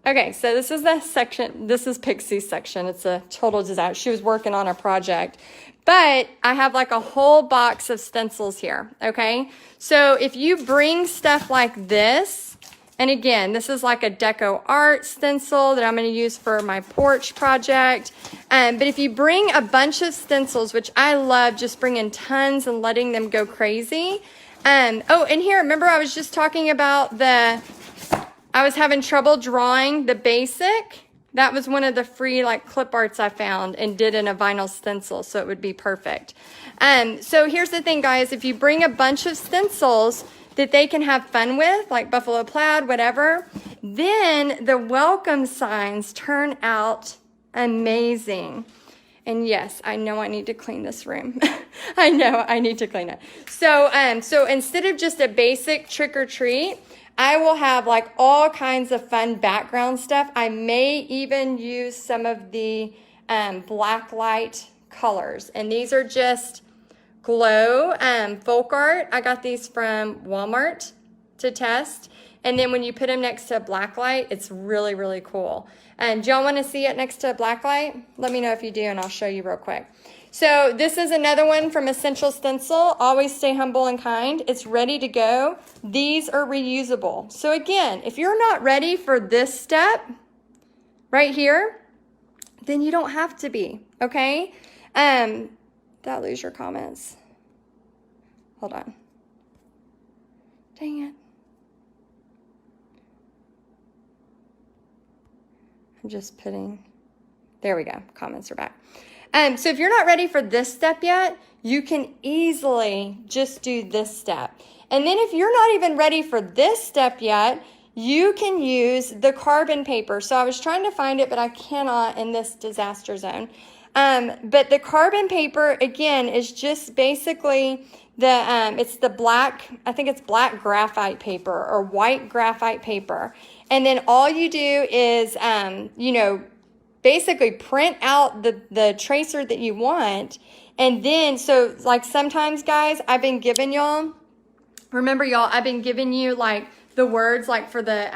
Okay, so this is the section. This is Pixie's section. It's a total disaster. She was working on a project. But I have like a whole box of stencils here, okay? So if you bring stuff like this, and again, this is like a deco art stencil that I'm going to use for my porch project. But if you bring a bunch of stencils, which I love just bringing tons and letting them go crazy. Oh, and here, remember I was just talking about I was having trouble drawing the basic. That was one of the free like clip arts I found and did in a vinyl stencil, so it would be perfect. So here's the thing, guys. If you bring a bunch of stencils that they can have fun with, like buffalo plaid, whatever, then the welcome signs turn out amazing. And yes, I know I need to clean this room. I know I need to clean it. So instead of just a basic trick or treat, I will have like all kinds of fun background stuff. I may even use some of the black light colors. And these are just glow folk art. I got these from Walmart to test. And then when you put them next to a black light, it's really, really cool. Do y'all want to see it next to a black light? Let me know if you do and I'll show you real quick. So this is another one from Essential Stencil. Always stay humble and kind. It's ready to go. These are reusable. So again, if you're not ready for this step right here, then you don't have to be, okay? Did I lose your comments? Hold on. Dang it. I'm just putting, there we go, comments are back. So if you're not ready for this step yet, you can easily just do this step. And then if you're not even ready for this step yet, you can use the carbon paper. So I was trying to find it, but I cannot in this disaster zone. But the carbon paper, again, is just basically it's the black, I think it's black graphite paper or white graphite paper. And then all you do is, basically print out the tracer that you want. And then, so like sometimes, guys, I've been giving y'all, remember y'all, I've been giving you like the words, like for the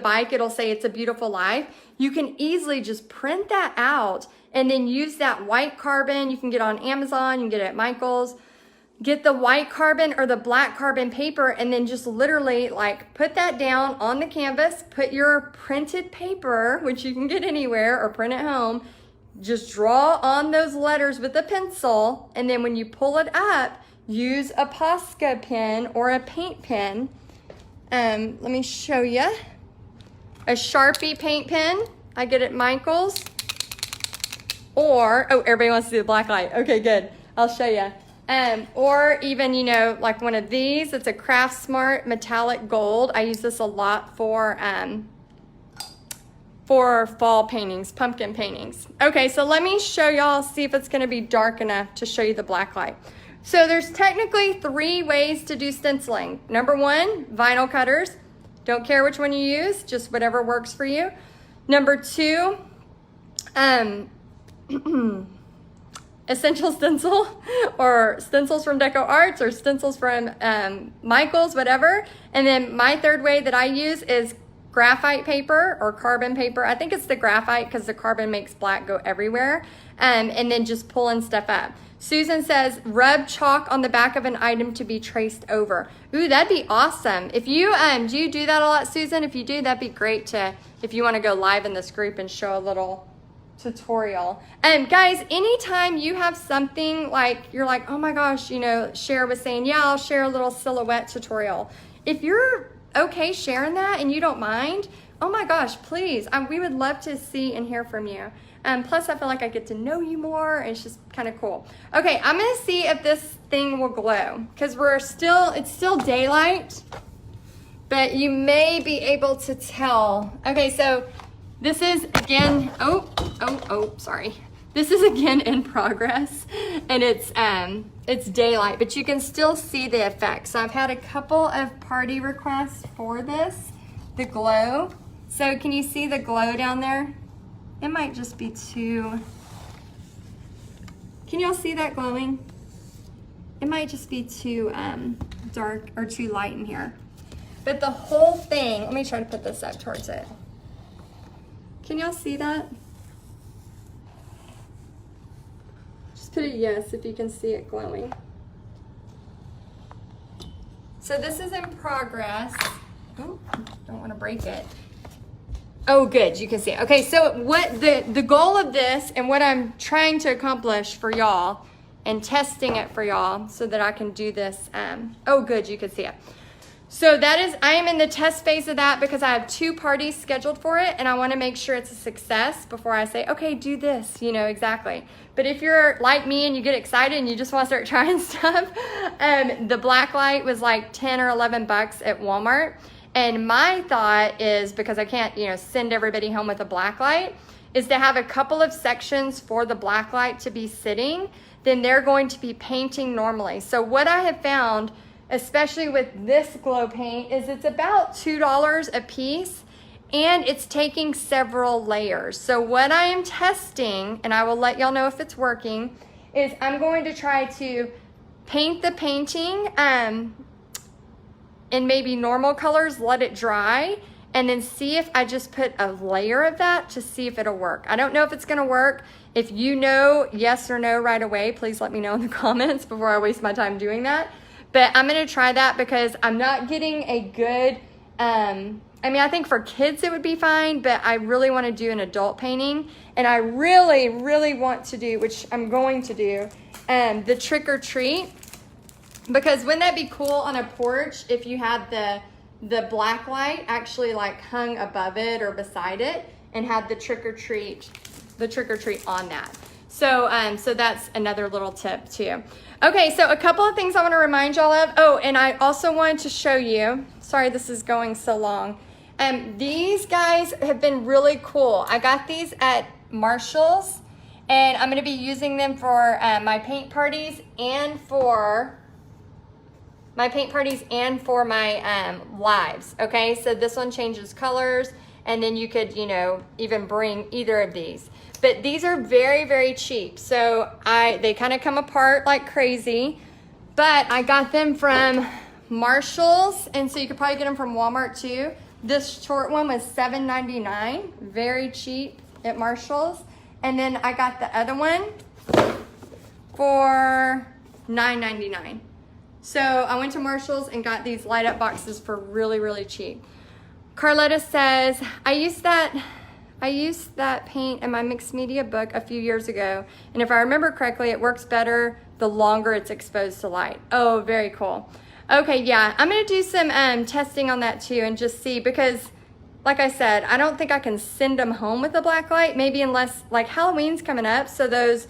bike, it'll say it's a beautiful life. You can easily just print that out and then use that white carbon. You can get it on Amazon, you can get it at Michael's. Get the white carbon or the black carbon paper and then just literally like put that down on the canvas, put your printed paper, which you can get anywhere or print at home, just draw on those letters with a pencil, and then when you pull it up, use a Posca pen or a paint pen. Let me show you. A Sharpie paint pen, I get at Michael's. Or, oh, everybody wants to see the black light. Okay, good. I'll show you. Or even, like one of these, it's a Craft Smart metallic gold. I use this a lot for fall paintings, pumpkin paintings. Okay, so let me show y'all, see if it's gonna be dark enough to show you the black light. So there's technically 3 ways to do stenciling. Number 1, vinyl cutters. Don't care which one you use, just whatever works for you. Number 2, essential stencil or stencils from Deco Arts or stencils from Michael's, whatever. And then my 3rd way that I use is graphite paper or carbon paper. I think it's the graphite because the carbon makes black go everywhere. And then just pulling stuff up. Susan says, rub chalk on the back of an item to be traced over. Ooh, that'd be awesome. If you, do you do that a lot, Susan? If you do, that'd be great to, if you want to go live in this group and show a little tutorial. Guys, anytime you have something like, you're like, oh my gosh, Cher was saying, yeah, I'll share a little silhouette tutorial. If you're okay sharing that and you don't mind, oh my gosh, please, we would love to see and hear from you. Plus, I feel like I get to know you more, and it's just kind of cool. Okay, I'm gonna see if this thing will glow, because it's still daylight, but you may be able to tell. Okay, so this is again, sorry. This is again in progress, and it's daylight, but you can still see the effect. So I've had a couple of party requests for this, the glow. So can you see the glow down there? It might just be too, can y'all see that glowing? It might just be too dark or too light in here. But the whole thing, let me try to put this up towards it. Can y'all see that? Just put a yes if you can see it glowing. So this is in progress. Oh, don't want to break it. Oh, good, you can see it. Okay, so what the goal of this and what I'm trying to accomplish for y'all and testing it for y'all so that I can do this. Oh, good, you can see it. So I am in the test phase of that because I have 2 parties scheduled for it, and I want to make sure it's a success before I say, okay, do this, exactly. But if you're like me and you get excited and you just want to start trying stuff, the black light was like 10 or 11 bucks at Walmart. And my thought is, because I can't, send everybody home with a black light, is to have a couple of sections for the black light to be sitting, then they're going to be painting normally. So what I have found, especially with this glow paint, is it's about $2 a piece, and it's taking several layers. So what I am testing, and I will let y'all know if it's working, is I'm going to try to paint the painting, in maybe normal colors, let it dry, and then see if I just put a layer of that to see if it'll work. I don't know if it's gonna work. If you know yes or no right away, please let me know in the comments before I waste my time doing that. But I'm gonna try that because I'm not getting a good, I think for kids it would be fine, but I really wanna do an adult painting, and I really, really want to do, which I'm going to do, the trick or treat. Because wouldn't that be cool on a porch if you had the black light actually like hung above it or beside it, and had the trick or treat on that. So, so that's another little tip too. Okay, so a couple of things I want to remind y'all of. Oh, and I also wanted to show you, sorry this is going so long. These guys have been really cool. I got these at Marshall's, and I'm going to be using them for my paint parties and for my lives. Okay, so this one changes colors, and then you could, you know, even bring either of these. But these are very, very cheap. So they kind of come apart like crazy, but I got them from Marshall's, and so you could probably get them from Walmart too. This short one was $7.99, very cheap at Marshall's. And then I got the other one for $9.99. So I went to Marshall's and got these light up boxes for really, really cheap. Carletta says, I used that paint in my mixed media book a few years ago, and if I remember correctly, it works better the longer it's exposed to light. Oh, very cool. Okay, yeah, I'm gonna do some testing on that too and just see, because like I said, I don't think I can send them home with a black light, maybe unless, like, Halloween's coming up, so those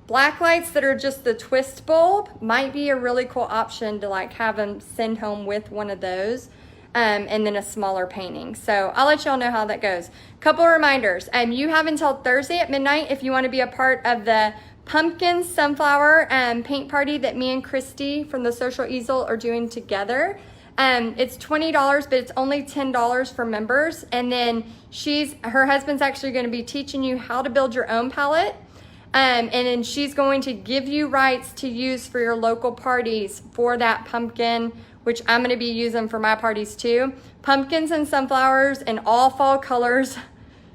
black lights that are just the twist bulb might be a really cool option to like have them send home with one of those. And then a smaller painting. So I'll let y'all know how that goes. Couple reminders. You have until Thursday at midnight if you want to be a part of the pumpkin sunflower paint party that me and Christy from the Social Easel are doing together. It's $20, but it's only $10 for members. And then her husband's actually going to be teaching you how to build your own palette. And then she's going to give you rights to use for your local parties for that pumpkin, which I'm going to be using for my parties too. Pumpkins and sunflowers in all fall colors.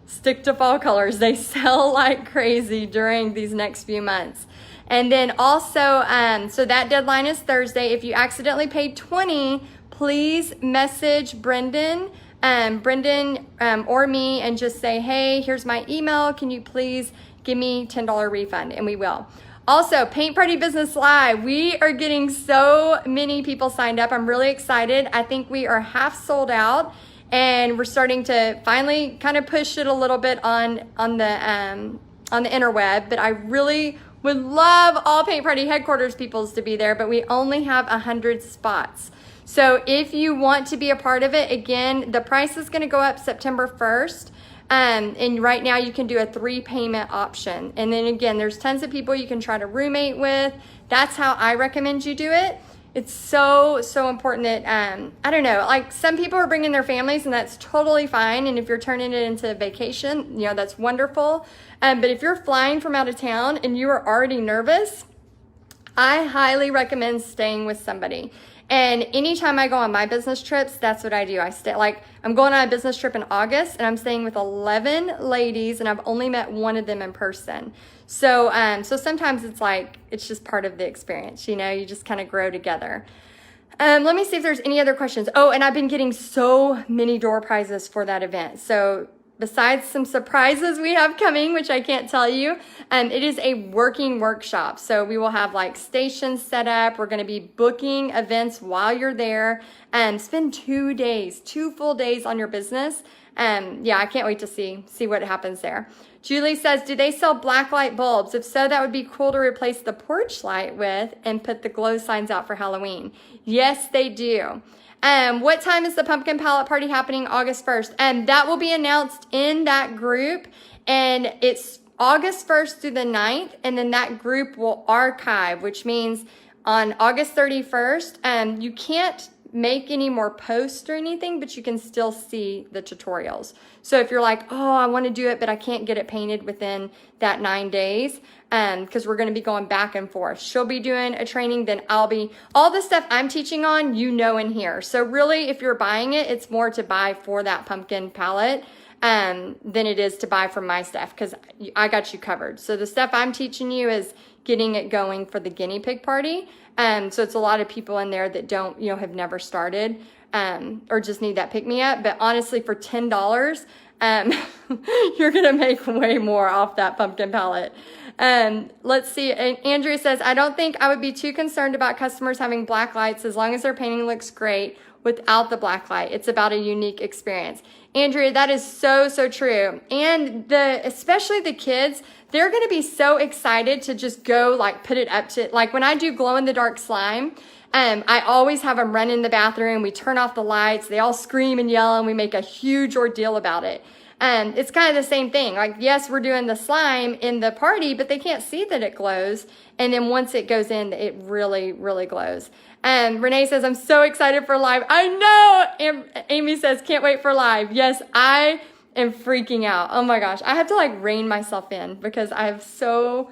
Stick to fall colors. They sell like crazy during these next few months. And then also, so that deadline is Thursday. If you accidentally paid $20, please message Brendan or me and just say, hey, here's my email. Can you please give me $10 refund? And we will. Also, Paint Party Business Live. We are getting so many people signed up. I'm really excited. I think we are half sold out, and we're starting to finally kind of push it a little bit on the interweb. But I really would love all Paint Party headquarters peoples to be there, but we only have 100 spots. So if you want to be a part of it, again, the price is going to go up September 1st. And right now you can do a 3-payment option. And then again, there's tons of people you can try to roommate with. That's how I recommend you do it. It's so important that, I don't know, like some people are bringing their families, and that's totally fine. And if you're turning it into a vacation, you know, that's wonderful. But if you're flying from out of town and you are already nervous, I highly recommend staying with somebody. And anytime I go on my business trips, that's what I do. I stay, like, I'm going on a business trip in August, and I'm staying with 11 ladies, and I've only met one of them in person. So, so sometimes it's like, it's just part of the experience, you know, you just kind of grow together. Let me see if there's any other questions. Oh, and I've been getting so many door prizes for that event. So besides some surprises we have coming, which I can't tell you, it is a working workshop. So we will have like stations set up. We're going to be booking events while you're there. Spend 2 days, 2 full days on your business. Yeah, I can't wait to see what happens there. Julie says, do they sell black light bulbs? If so, that would be cool to replace the porch light with and put the glow signs out for Halloween. Yes, they do. What time is the pumpkin palette party happening? August 1st. That will be announced in that group, and it's August 1st through the 9th, and then that group will archive, which means on August 31st, you can't make any more posts or anything, but you can still see the tutorials. So if you're like, oh, I want to do it, but I can't get it painted within that 9 days, because we're going to be going back and forth. She'll be doing a training, then I'll be, all the stuff I'm teaching on, you know, in here. So really, if you're buying it, it's more to buy for that pumpkin palette than it is to buy from my stuff, because I got you covered. So the stuff I'm teaching you is getting it going for the guinea pig party. So it's a lot of people in there that don't, you know, have never started or just need that pick me up. But honestly, for $10, you're going to make way more off that pumpkin palette. Let's see. Andrea says, I don't think I would be too concerned about customers having black lights as long as their painting looks great without the black light. It's about a unique experience. Andrea, that is so, so true. And especially the kids, they're going to be so excited to just go like put it up to, like when I do glow in the dark slime, I always have them run in the bathroom. We turn off the lights. They all scream and yell and we make a huge ordeal about it. It's kind of the same thing. Like, yes, we're doing the slime in the party, but they can't see that it glows. And then once it goes in, it really, really glows. Renee says, I'm so excited for live. I know. Amy says, can't wait for live. Yes, I am freaking out. Oh my gosh. I have to like rein myself in because I have so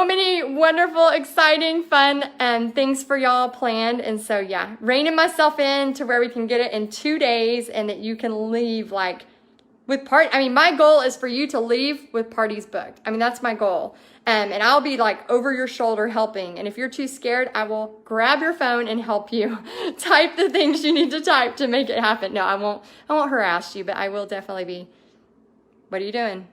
many wonderful, exciting, fun things for y'all planned. And so, yeah, reining myself in to where we can get it in 2 days and that you can leave like with my goal is for you to leave with parties booked. I mean, that's my goal. And I'll be like over your shoulder helping. And if you're too scared, I will grab your phone and help you type the things you need to type to make it happen. No, I won't harass you, but I will definitely be, what are you doing?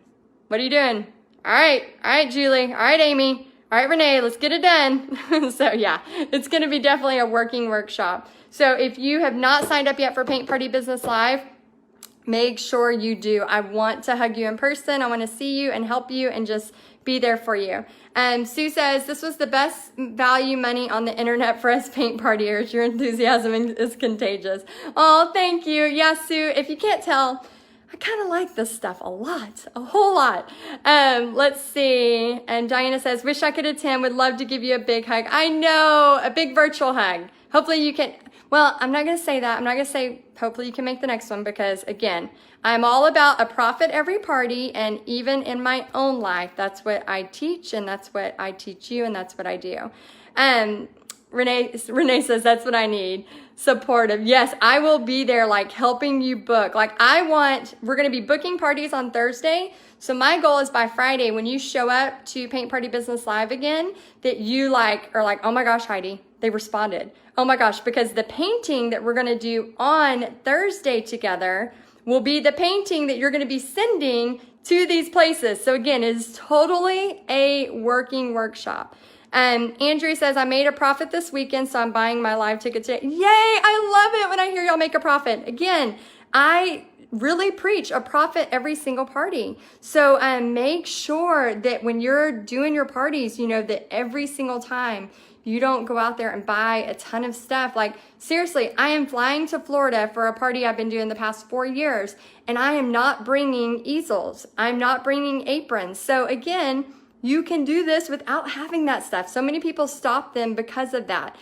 What are you doing? All right, Julie. All right, Amy. All right, Renee, let's get it done. So yeah, it's going to be definitely a working workshop. So if you have not signed up yet for Paint Party Business Live, make sure you do. I want to hug you in person. I want to see you and help you and just be there for you. Sue says, this was the best value money on the internet for us paint partiers. Your enthusiasm is contagious. Oh, thank you. Yeah, Sue, if you can't tell, I kind of like this stuff a lot, a whole lot. Let's see. And Diana says, wish I could attend. Would love to give you a big hug. I know, a big virtual hug. Hopefully you can. Well, I'm not going to say that. I'm not going to say hopefully you can make the next one because, again, I'm all about a profit every party, and even in my own life, that's what I teach, and that's what I teach you, and that's what I do. Renee says, that's what I need. Supportive. Yes, I will be there like helping you book. Like we're going to be booking parties on Thursday. So my goal is by Friday, when you show up to Paint Party Business Live again, that you are like, oh my gosh, Heidi, they responded. Oh my gosh, because the painting that we're going to do on Thursday together will be the painting that you're going to be sending to these places. So again, it is totally a working workshop. Andrea says, I made a profit this weekend, so I'm buying my live ticket today. Yay! I love it when I hear y'all make a profit. Again, I really preach a profit every single party. So make sure that when you're doing your parties, you know that every single time you don't go out there and buy a ton of stuff. Like, seriously, I am flying to Florida for a party I've been doing the past 4 years, and I am not bringing easels. I'm not bringing aprons. So again, you can do this without having that stuff. So many people stop them because of that.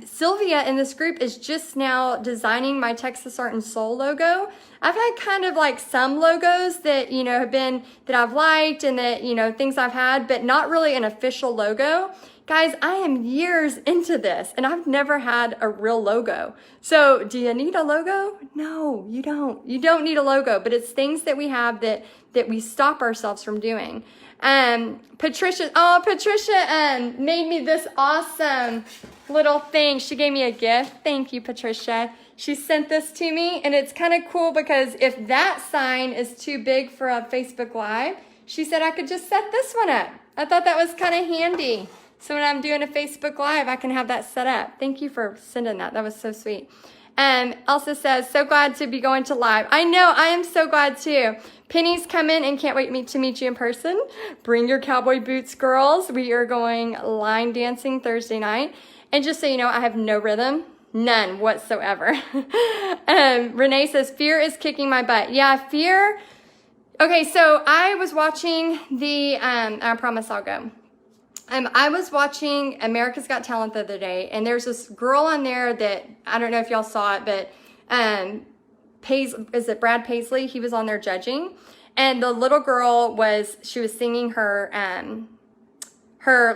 Sylvia in this group is just now designing my Texas Art and Soul logo. I've had kind of like some logos that, have been, that I've liked and that, things I've had, but not really an official logo. Guys, I am years into this and I've never had a real logo. So do you need a logo? No, you don't. You don't need a logo, but it's things that we have that we stop ourselves from doing. Patricia made me this awesome little thing. She gave me a gift. Thank you, Patricia. She sent this to me, and it's kind of cool because if that sign is too big for a Facebook Live, she said I could just set this one up. I thought that was kind of handy. So when I'm doing a Facebook Live, I can have that set up. Thank you for sending that. That was so sweet. Elsa says, so glad to be going to live. I know, I am so glad too. Penny's coming and can't wait to meet you in person. Bring your cowboy boots, girls. We are going line dancing Thursday night. And just so you know, I have no rhythm. None whatsoever. Renee says, fear is kicking my butt. Yeah, fear. Okay, so I was watching I promise I'll go. I was watching America's Got Talent the other day, and there's this girl on there that, I don't know if y'all saw it, but is it Brad Paisley? He was on there judging, and the little girl she was singing her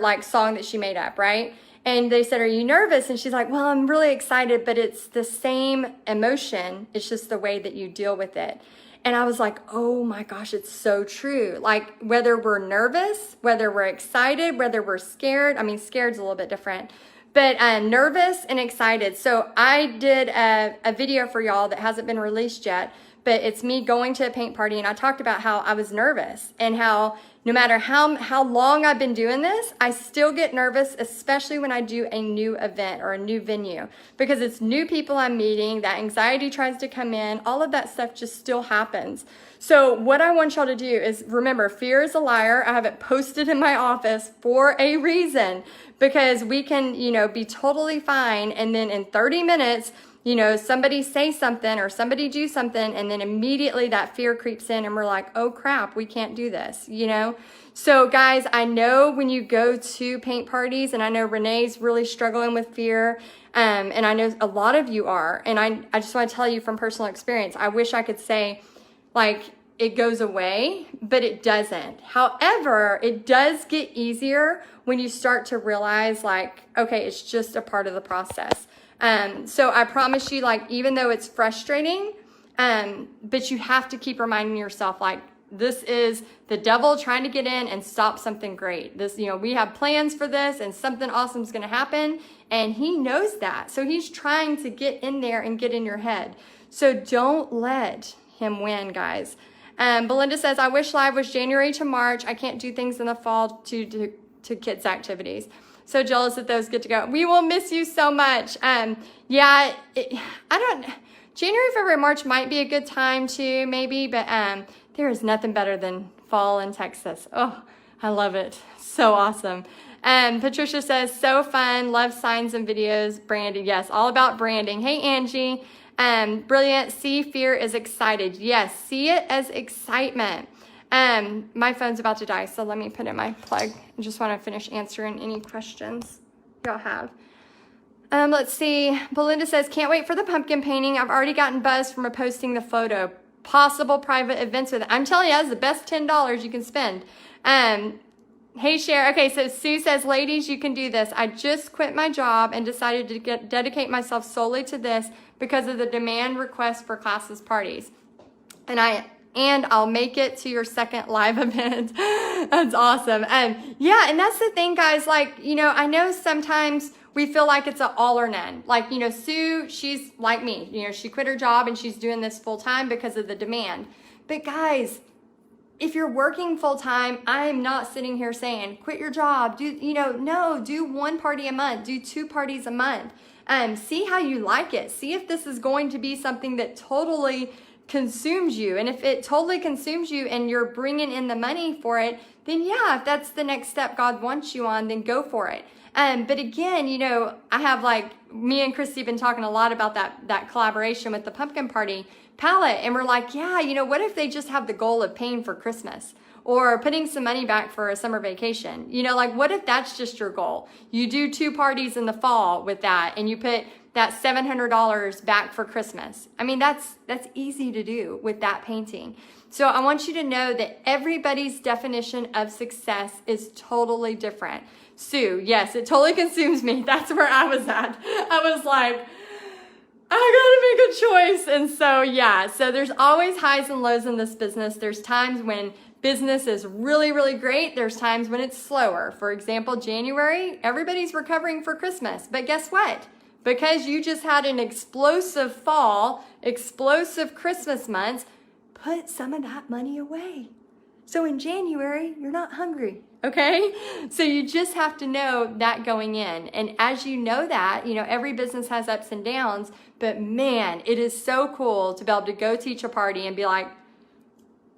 like song that she made up, right? And they said, are you nervous? And she's like, well, I'm really excited, but it's the same emotion. It's just the way that you deal with it. And I was like, oh my gosh, it's so true. Like whether we're nervous, whether we're excited, whether we're scared. I mean, scared's a little bit different, but nervous and excited. So I did a video for y'all that hasn't been released yet, but it's me going to a paint party, and I talked about how I was nervous and how no matter how long I've been doing this, I still get nervous, especially when I do a new event or a new venue, because it's new people I'm meeting, that anxiety tries to come in, all of that stuff just still happens. So what I want y'all to do is remember, fear is a liar. I have it posted in my office for a reason, because we can, be totally fine, and then in 30 minutes, somebody say something or somebody do something, and then immediately that fear creeps in and we're like, oh crap, we can't do this, So guys, I know when you go to paint parties, and I know Renee's really struggling with fear, and I know a lot of you are, and I just want to tell you from personal experience, I wish I could say like it goes away, but it doesn't. However, it does get easier when you start to realize like, okay, it's just a part of the process. So I promise you, like, even though it's frustrating, but you have to keep reminding yourself, like, this is the devil trying to get in and stop something great. This, we have plans for this, and something awesome is going to happen, and he knows that. So he's trying to get in there and get in your head. So don't let him win, guys. Belinda says, I wish live was January to March. I can't do things in the fall to kids' activities. So jealous that those get to go. We will miss you so much. January, February, March might be a good time too, maybe, but there is nothing better than fall in Texas. Oh, I love it. So awesome. Patricia says, so fun. Love signs and videos. Branding. Yes, all about branding. Hey, Angie. Brilliant. See fear is excited. Yes, see it as excitement. My phone's about to die, so let me put in my plug. I just want to finish answering any questions y'all have. Let's see. Belinda says, can't wait for the pumpkin painting. I've already gotten buzzed from posting the photo. Possible private events with it. I'm telling you, that's the best $10 you can spend. Hey, Cher. Okay, so Sue says, ladies, you can do this. I just quit my job and decided to dedicate myself solely to this because of the demand request for classes parties. And I'll make it to your second live event. That's awesome. Yeah, and that's the thing, guys. Like, I know sometimes we feel like it's an all or none. Like, Sue, she's like me. She quit her job and she's doing this full time because of the demand. But guys, if you're working full time, I'm not sitting here saying, quit your job. Do one party a month. Do 2 parties a month. See how you like it. See if this is going to be something that totally consumes you. And if it totally consumes you and you're bringing in the money for it, then yeah, if that's the next step God wants you on, then go for it. But again, I have me and Christy have been talking a lot about that collaboration with the pumpkin party palette. And we're like, yeah, what if they just have the goal of paying for Christmas or putting some money back for a summer vacation? What if that's just your goal? You do 2 parties in the fall with that, and you put that $700 back for Christmas. I mean, that's easy to do with that painting. So I want you to know that everybody's definition of success is totally different. Sue, yes, it totally consumes me. That's where I was at. I was like, I gotta make a choice. And so, yeah, so there's always highs and lows in this business. There's times when business is really, really great. There's times when it's slower. For example, January, everybody's recovering for Christmas. But guess what? Because you just had an explosive fall, explosive Christmas months, put some of that money away. So in January, you're not hungry, okay? So you just have to know that going in. And as you know that, every business has ups and downs, but man, it is so cool to be able to go teach a party and be like,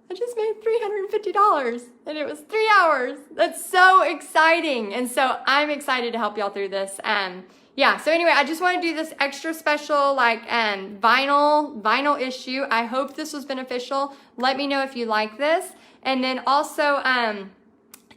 I just made $350 and it was 3 hours. That's so exciting. And so I'm excited to help y'all through this. Yeah, so anyway, I just want to do this extra special vinyl issue. I hope this was beneficial. Let me know if you like this. And then also,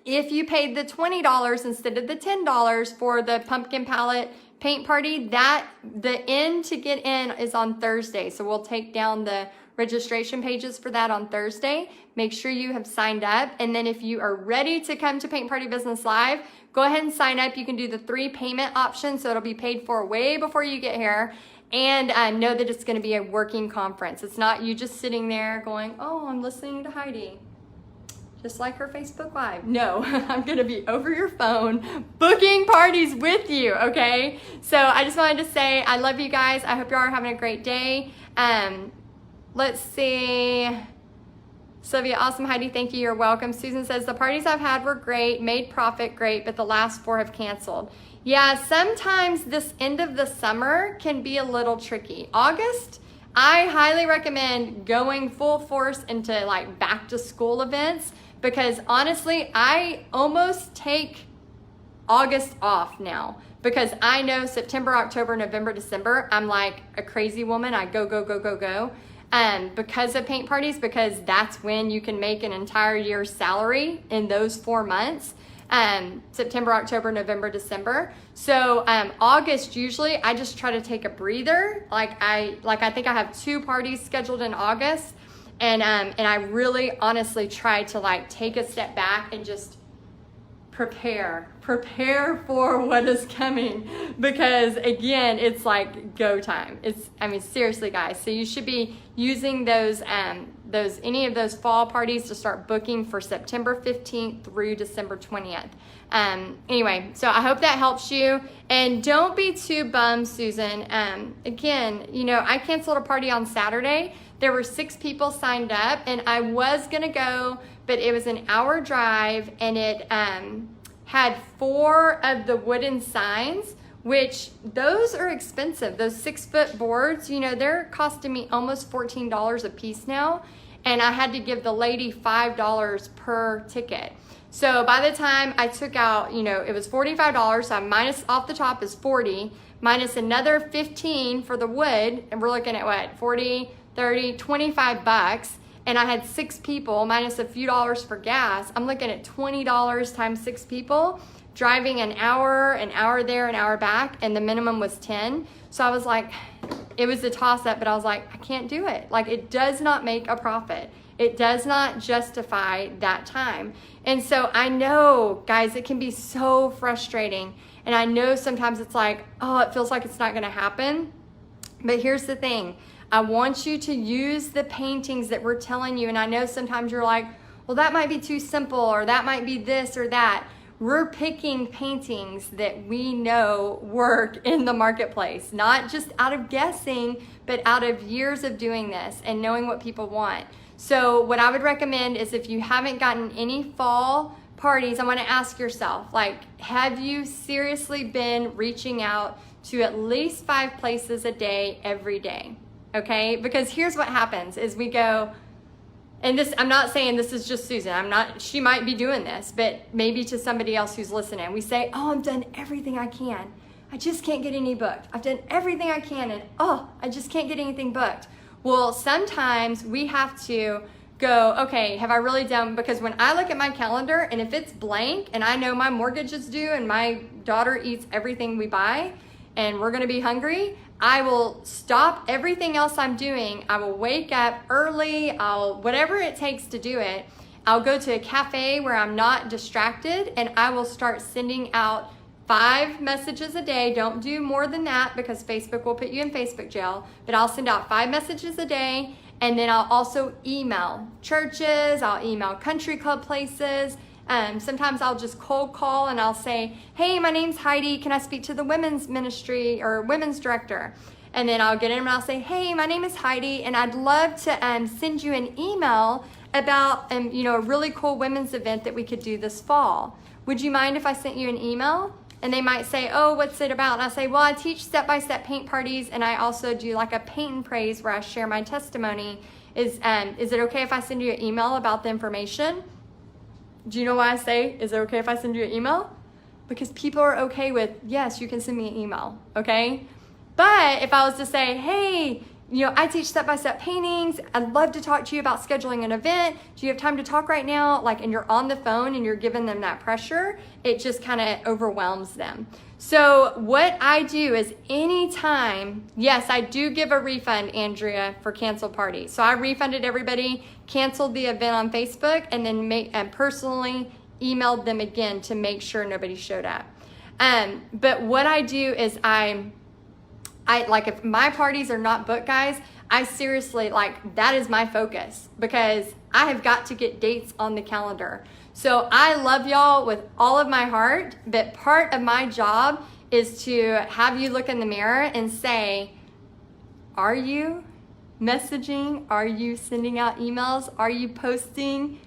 if you paid the $20 instead of the $10 for the pumpkin palette paint party, the end to get in is on Thursday. So we'll take down the registration pages for that on Thursday. Make sure you have signed up. And then if you are ready to come to Paint Party Business Live, go ahead and sign up. You can do the 3 payment options, so it'll be paid for way before you get here. And know that it's going to be a working conference. It's not you just sitting there going, oh, I'm listening to Heidi, just like her Facebook Live. No, I'm going to be over your phone booking parties with you, okay? So I just wanted to say I love you guys. I hope you are having a great day. let's see. Sylvia, awesome. Heidi, thank you. You're welcome. Susan says, the parties I've had were great, made profit great, but the last 4 have canceled. Yeah, sometimes this end of the summer can be a little tricky. August, I highly recommend going full force into like back to school events, because honestly, I almost take August off now, because I know September, October, November, December, I'm like a crazy woman. I go, go, go, go, go. Because of paint parties, because that's when you can make an entire year's salary in those 4 months. September, October, November, December. So August, usually I just try to take a breather. I think I have 2 parties scheduled in August, and I really honestly try to like take a step back and just prepare for what is coming, because again, it's like go time. I mean, seriously guys, so you should be using those any of those fall parties to start booking for September 15th through December 20th. Anyway, so I hope that helps you, and don't be too bummed, Susan. Again, you know, I canceled a party on Saturday. There were 6 people signed up, and I was gonna go, but it was an hour drive, and it had 4 of the wooden signs, which those are expensive. Those 6-foot boards, you know, they're costing me almost $14 a piece now, and I had to give the lady $5 per ticket. So by the time I took out, you know, it was $45, so I minus off the top is 40, minus another 15 for the wood, and we're looking at what, 40, 30, 25 bucks. And I had 6 people minus a few dollars for gas. I'm looking at $20 times 6 people, driving an hour there, an hour back, and the minimum was 10. So I was like, it was a toss up, but I was like, I can't do it. Like, it does not make a profit. It does not justify that time. And so I know, guys, it can be so frustrating. And I know sometimes it's like, oh, it feels like it's not gonna happen. But here's the thing. I want you to use the paintings that we're telling you. And I know sometimes you're like, well, that might be too simple, or that might be this or that. We're picking paintings that we know work in the marketplace, not just out of guessing, but out of years of doing this and knowing what people want. So what I would recommend is, if you haven't gotten any fall parties, I want to ask yourself, like, have you seriously been reaching out to at least 5 places a day every day? Okay, because here's what happens is we go, and this, I'm not saying this is just Susan, she might be doing this, but maybe to somebody else who's listening, we say, oh, I've done everything I can. I just can't get any booked. I've done everything I can, and oh, I just can't get anything booked. Well, sometimes we have to go, okay, have I really done, because when I look at my calendar and if it's blank and I know my mortgage is due and my daughter eats everything we buy and we're gonna be hungry, I will stop everything else I'm doing. I will wake up early. Whatever it takes to do it. I'll go to a cafe where I'm not distracted, and I will start sending out 5 messages a day. Don't do more than that, because Facebook will put you in Facebook jail. But I'll send out 5 messages a day, and then I'll also email churches. I'll email country club places. Sometimes I'll just cold call and I'll say, hey, my name's Heidi. Can I speak to the women's ministry or women's director? And then I'll get in and I'll say, hey, my name is Heidi, and I'd love to send you an email about you know, a really cool women's event that we could do this fall. Would you mind if I sent you an email? And they might say, oh, what's it about? And I say, well, I teach step-by-step paint parties, and I also do like a paint and praise where I share my testimony. Is it okay if I send you an email about the information? Do you know why I say, is it okay if I send you an email? Because people are okay with, yes, you can send me an email, okay? But if I was to say, hey, you know, I teach step-by-step paintings. I'd love to talk to you about scheduling an event. Do you have time to talk right now? Like, and you're on the phone and you're giving them that pressure, it just kind of overwhelms them. So what I do is anytime, yes, I do give a refund, Andrea, for canceled parties. So I refunded everybody, canceled the event on Facebook, and then personally emailed them again to make sure nobody showed up. But what I do is I like, if my parties are not booked, guys, I seriously, like, that is my focus, because I have got to get dates on the calendar. So I love y'all with all of my heart, but part of my job is to have you look in the mirror and say, are you messaging? Are you sending out emails? Are you posting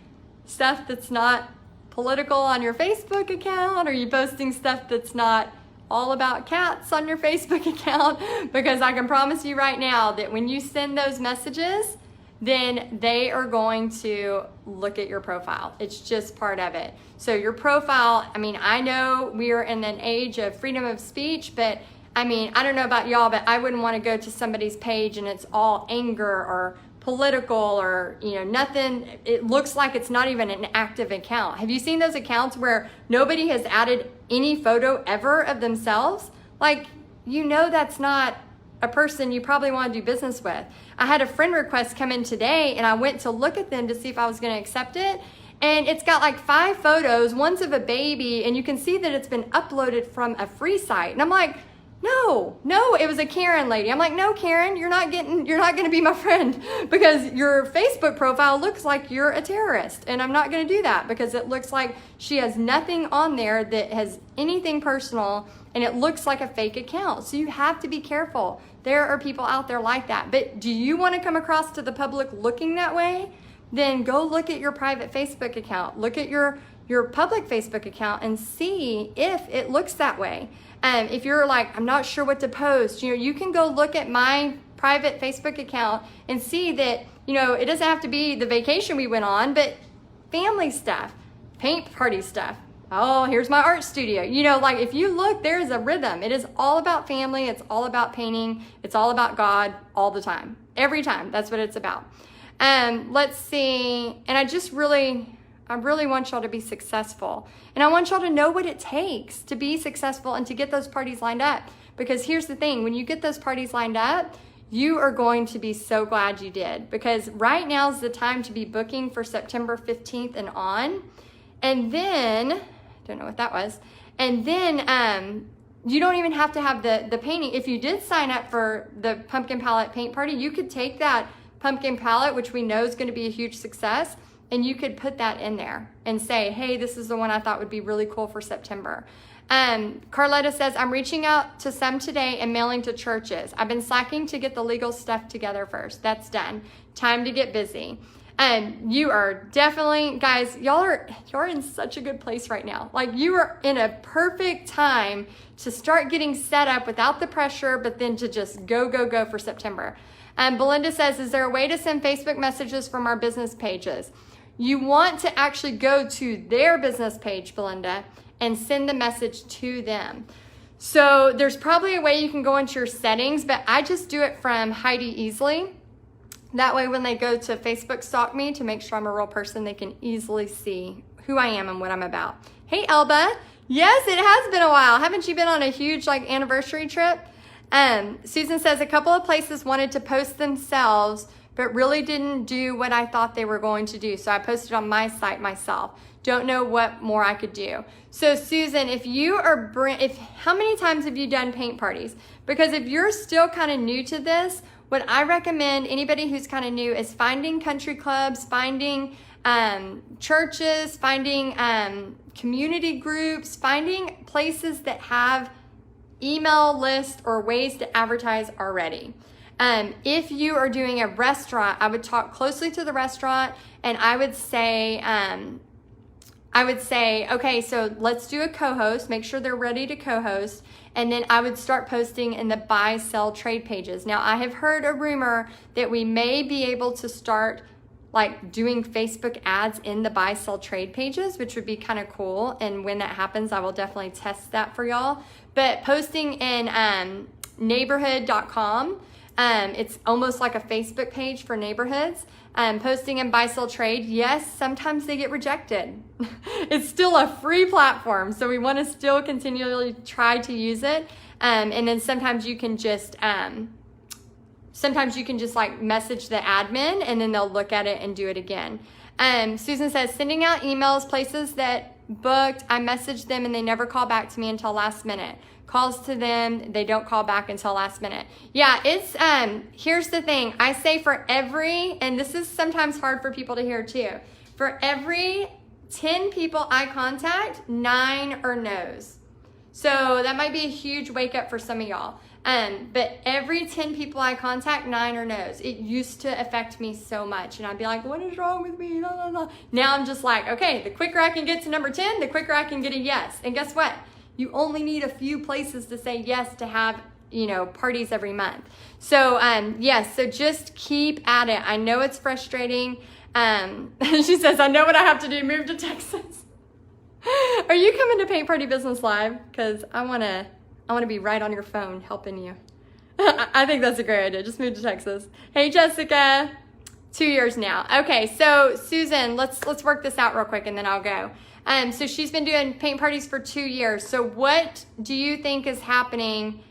stuff that's not political on your Facebook account? Are you posting stuff that's not all about cats on your Facebook account? Because I can promise you right now that when you send those messages, then they are going to look at your profile. It's just part of it. So your profile, I mean, I know we are in an age of freedom of speech, but I mean, I don't know about y'all, but I wouldn't want to go to somebody's page and it's all anger or political or, you know, nothing. It looks like it's not even an active account. Have you seen those accounts where nobody has added any photo ever of themselves? Like, you know, that's not a person you probably want to do business with. I had a friend request come in today and I went to look at them to see if I was going to accept it. And it's got like 5 photos, one's of a baby, and you can see that it's been uploaded from a free site. And I'm like, no, it was a Karen lady. I'm like, no, Karen, you're not going to be my friend because your Facebook profile looks like you're a terrorist. And I'm not going to do that because it looks like she has nothing on there that has anything personal and it looks like a fake account. So you have to be careful. There are people out there like that. But do you want to come across to the public looking that way? Then go look at your private Facebook account. Look at your public Facebook account and see if it looks that way. If you're like, I'm not sure what to post, you know, you can go look at my private Facebook account and see that, you know, it doesn't have to be the vacation we went on, but family stuff, paint party stuff. Oh, here's my art studio. You know, like if you look, there's a rhythm. It is all about family. It's all about painting. It's all about God all the time. Every time. That's what it's about. Let's see. And I really want y'all to be successful. And I want y'all to know what it takes to be successful and to get those parties lined up. Because here's the thing, when you get those parties lined up, you are going to be so glad you did. Because right now is the time to be booking for September 15th and on. And then, don't know what that was. And then you don't even have to have the painting. If you did sign up for the pumpkin palette paint party, you could take that pumpkin palette, which we know is going to be a huge success, and you could put that in there and say, hey, this is the one I thought would be really cool for September. Carletta says, I'm reaching out to some today and mailing to churches. I've been slacking to get the legal stuff together first. That's done. Time to get busy. You are definitely, guys, y'all are in such a good place right now. Like you are in a perfect time to start getting set up without the pressure, but then to just go for September. Belinda says, is there a way to send Facebook messages from our business pages? You want to actually go to their business page, Belinda, and send the message to them. So there's probably a way you can go into your settings, but I just do it from Heidi Easily. That way when they go to Facebook stalk me to make sure I'm a real person, they can easily see who I am and what I'm about. Hey, Elba. Yes, it has been a while. Haven't you been on a huge anniversary trip? Susan says a couple of places wanted to post themselves, but really didn't do what I thought they were going to do. So I posted on my site myself. Don't know what more I could do. So Susan, if you are, how many times have you done paint parties? Because if you're still kind of new to this, what I recommend anybody who's kind of new is finding country clubs, finding churches, finding community groups, finding places that have email lists or ways to advertise already. If you are doing a restaurant, I would talk closely to the restaurant and I would say, okay, so let's do a co-host, make sure they're ready to co-host. And then I would start posting in the buy, sell, trade pages. Now I have heard a rumor that we may be able to start doing Facebook ads in the buy, sell, trade pages, which would be kind of cool. And when that happens, I will definitely test that for y'all. But posting in neighborhood.com, it's almost like a Facebook page for neighborhoods. Posting in buy, sell, trade, yes, sometimes they get rejected. It's still a free platform, so we want to still continually try to use it. And then sometimes you can just message the admin and then they'll look at it and do it again. Susan says, sending out emails, places that booked, I messaged them and they never call back to me until last minute. Calls to them, they don't call back until last minute. Yeah, it's, here's the thing. I say for every, and this is sometimes hard for people to hear too, for every 10 people I contact, 9 are no's. So that might be a huge wake up for some of y'all. But every 10 people I contact, 9 are no's. It used to affect me so much. And I'd be like, what is wrong with me? La, la, la. Now I'm just like, okay, the quicker I can get to number 10, the quicker I can get a yes. And guess what? You only need a few places to say yes to have, you know, parties every month. So yes, so just keep at it. I know it's frustrating. She says, I know what I have to do, move to Texas. Are you coming to Paint Party Business Live? Because I want to be right on your phone helping you. I think that's a great idea. Just move to Texas. Hey, Jessica. 2 years now. Okay, so Susan, let's work this out real quick and then I'll go. So she's been doing paint parties for 2 years. So what do you think is happening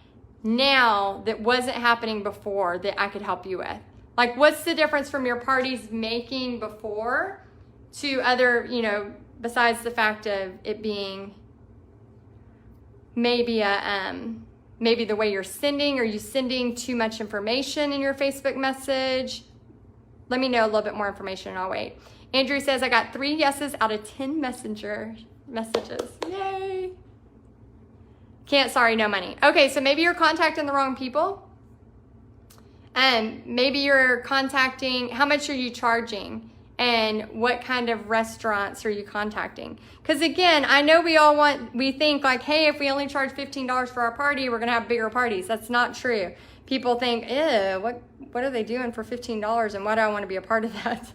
now that wasn't happening before that I could help you with? Like, what's the difference from your parties making before to other, you know, besides the fact of it being maybe maybe the way you're sending? Are you sending too much information in your Facebook message? Let me know a little bit more information and I'll wait. Andrew says, I got 3 yeses out of 10 messenger messages. Yay. Can't, sorry, no money. Okay, so maybe you're contacting the wrong people. Maybe you're contacting, how much are you charging? And what kind of restaurants are you contacting? Because again, I know we think like, hey, if we only charge $15 for our party, we're gonna have bigger parties. That's not true. People think, ew, what are they doing for $15 and why do I want to be a part of that?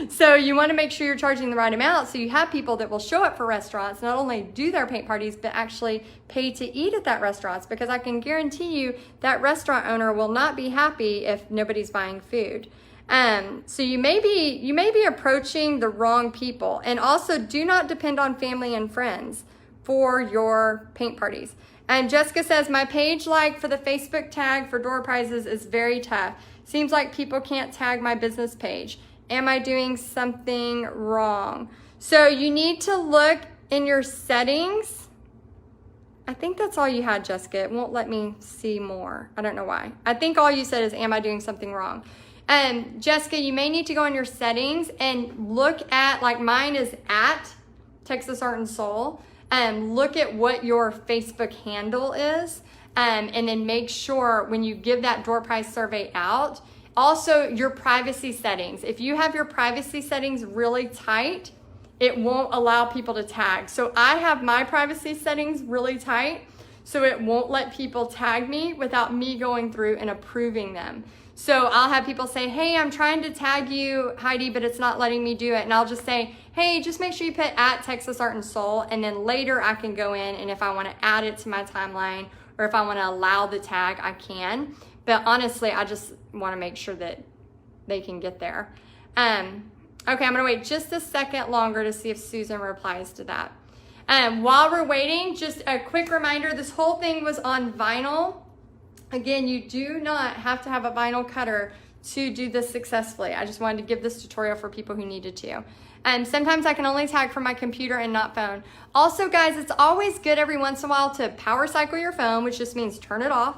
So you want to make sure you're charging the right amount so you have people that will show up for restaurants, not only do their paint parties, but actually pay to eat at that restaurant, because I can guarantee you that restaurant owner will not be happy if nobody's buying food. So you may be approaching the wrong people. And also, do not depend on family and friends for your paint parties. And Jessica says, my page like for the Facebook tag for door prizes is very tough. Seems like people can't tag my business page. Am I doing something wrong? So you need to look in your settings. I think that's all you had, Jessica. It won't let me see more. I don't know why. I think all you said is, am I doing something wrong? Jessica, you may need to go in your settings and look at, like mine is at Texas Art and Soul. Look at what your Facebook handle is, and then make sure when you give that door prize survey out, also your privacy settings. If you have your privacy settings really tight, it won't allow people to tag. So I have my privacy settings really tight, so it won't let people tag me without me going through and approving them. So I'll have people say, hey, I'm trying to tag you, Heidi, but it's not letting me do it. And I'll just say, hey, just make sure you put at Texas Art and Soul. And then later I can go in, and if I want to add it to my timeline or if I want to allow the tag, I can. But honestly, I just want to make sure that they can get there. Okay, I'm going to wait just a second longer to see if Susan replies to that. While we're waiting, just a quick reminder, this whole thing was on vinyl. Again, you do not have to have a vinyl cutter to do this successfully. I just wanted to give this tutorial for people who needed to. Sometimes I can only tag from my computer and not phone. Also, guys, it's always good every once in a while to power cycle your phone, which just means turn it off.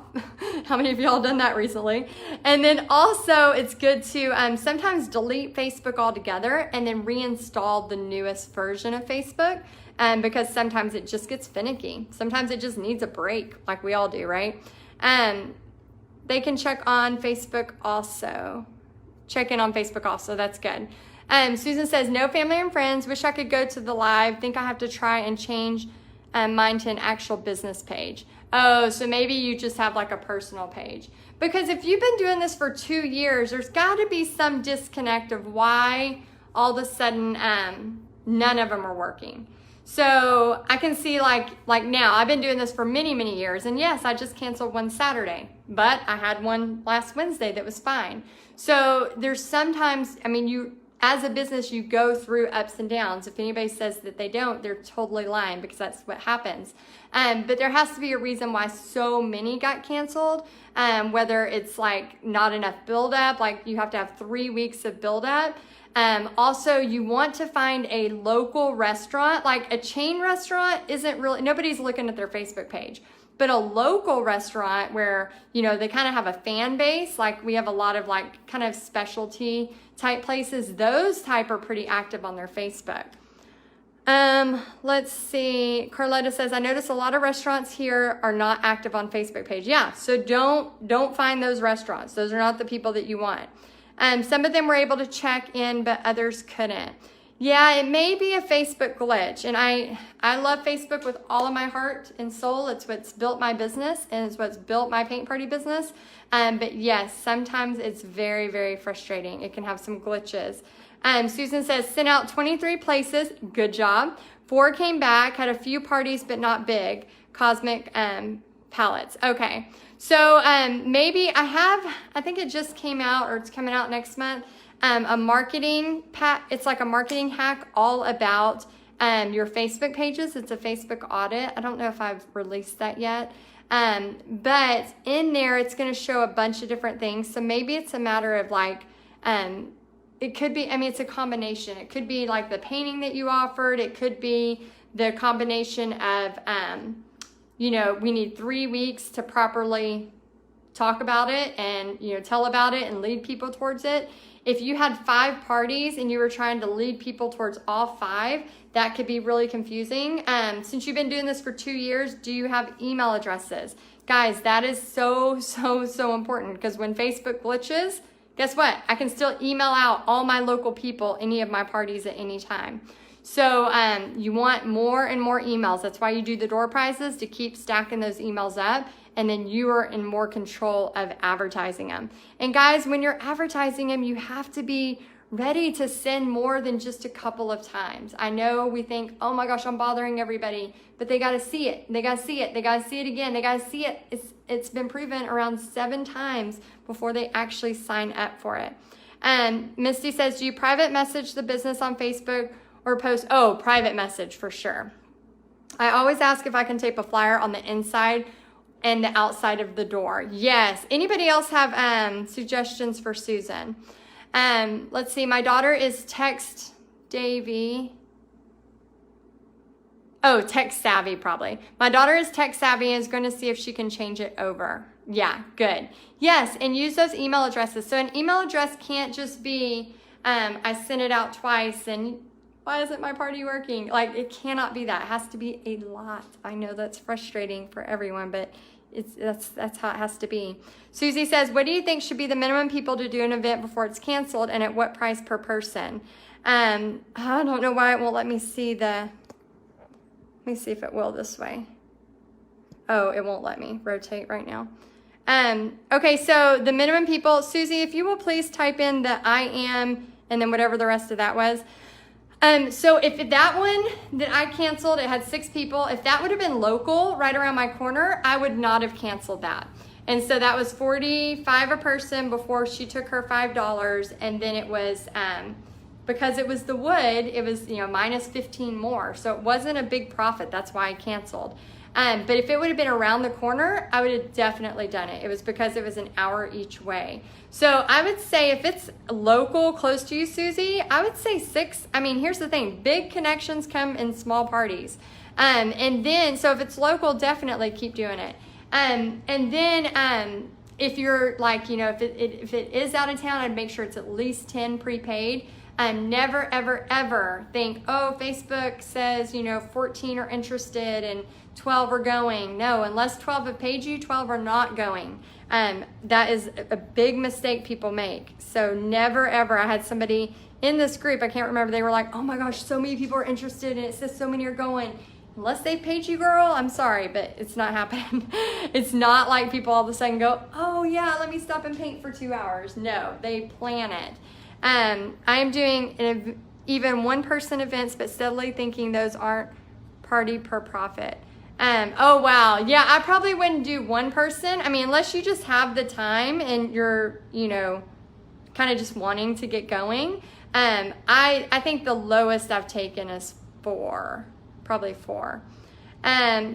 How many of y'all done that recently? And then also it's good to sometimes delete Facebook altogether and then reinstall the newest version of Facebook, because sometimes it just gets finicky. Sometimes it just needs a break, like we all do, right? They can check on Facebook also. Check in on Facebook also, that's good. Susan says, no family and friends, wish I could go to the live, think I have to try and change mine to an actual business page. Oh, so maybe you just have like a personal page. Because if you've been doing this for 2 years, there's gotta be some disconnect of why all of a sudden none of them are working. So I can see like now, I've been doing this for many, many years. And yes, I just canceled one Saturday, but I had one last Wednesday that was fine. So there's sometimes, I mean, you, as a business, you go through ups and downs. If anybody says that they don't, they're totally lying, because that's what happens. But there has to be a reason why so many got canceled, whether it's like not enough buildup, like you have to have 3 weeks of buildup. Also, you want to find a local restaurant. Like a chain restaurant isn't really, nobody's looking at their Facebook page. But a local restaurant where, you know, they kind of have a fan base, like we have a lot of like kind of specialty type places, those type are pretty active on their Facebook. Let's see. Carletta says, I notice a lot of restaurants here are not active on Facebook page. Yeah, so don't find those restaurants. Those are not the people that you want. Some of them were able to check in, but others couldn't. Yeah, it may be a Facebook glitch. And I love Facebook with all of my heart and soul. It's what's built my business and it's what's built my paint party business. But yes, sometimes it's very, very frustrating. It can have some glitches. Susan says, sent out 23 places. Good job. 4 came back, had a few parties, but not big. Cosmic palettes. Okay. So maybe I think it just came out, or it's coming out next month. A marketing it's like a marketing hack all about your Facebook pages. It's a Facebook audit. I don't know if I've released that yet. But in there, it's going to show a bunch of different things. So maybe it's a matter of like, it could be, it's a combination. It could be like the painting that you offered. It could be the combination of, we need 3 weeks to properly talk about it and, tell about it and lead people towards it. If you had 5 parties and you were trying to lead people towards all 5, that could be really confusing. Since you've been doing this for 2 years, do you have email addresses? Guys, that is so, so, so important, because when Facebook glitches, guess what? I can still email out all my local people any of my parties at any time. So you want more and more emails. That's why you do the door prizes, to keep stacking those emails up. And then you are in more control of advertising them. And guys, when you're advertising them, you have to be ready to send more than just a couple of times. I know we think, oh my gosh, I'm bothering everybody, but they got to see it. They got to see it. They got to see it again. They got to see it. It's been proven around 7 times before they actually sign up for it. Misty says, do you private message the business on Facebook or post? Oh, private message for sure. I always ask if I can tape a flyer on the inside and the outside of the door. Yes. Anybody else have suggestions for Susan? Let's see. My daughter is text savvy probably. My daughter is tech savvy and is going to see if she can change it over. Yeah, good. Yes, and use those email addresses. So an email address can't just be, I sent it out twice and why isn't my party working? Like, it cannot be that. It has to be a lot. I know that's frustrating for everyone, but that's how it has to be. Susie says, what do you think should be the minimum people to do an event before it's canceled, and at what price per person? I don't know why it won't let me see let me see if it will this way. Oh, it won't let me rotate right now. Okay, so the minimum people, Susie, if you will please type in the I am and then whatever the rest of that was. So if that one that I canceled, it had 6 people. If that would have been local right around my corner, I would not have canceled that. And so that was $45 a person before she took her $5. And then it was, because it was the wood, it was, minus 15 more. So it wasn't a big profit. That's why I canceled. But if it would have been around the corner, I would have definitely done it. It was because it was an hour each way. So I would say if it's local, close to you, Susie, I would say 6. Here's the thing. Big connections come in small parties. And then, so if it's local, definitely keep doing it. And then if you're like, if it is out of town, I'd make sure it's at least 10 prepaid. Never, ever, ever think, oh, Facebook says, 14 are interested and 12 are going. No, unless 12 have paid you, 12 are not going. That is a big mistake people make. So never, ever. I had somebody in this group, I can't remember, they were like, oh my gosh, so many people are interested and it says so many are going. Unless they paid you, girl, I'm sorry, but it's not happening. It's not like people all of a sudden go, oh yeah, let me stop and paint for 2 hours. No, they plan it. I am doing even one-person events, but steadily thinking those aren't party per profit. Oh, wow. Yeah, I probably wouldn't do one person. Unless you just have the time and you're, kind of just wanting to get going. I think the lowest I've taken is 4, probably 4.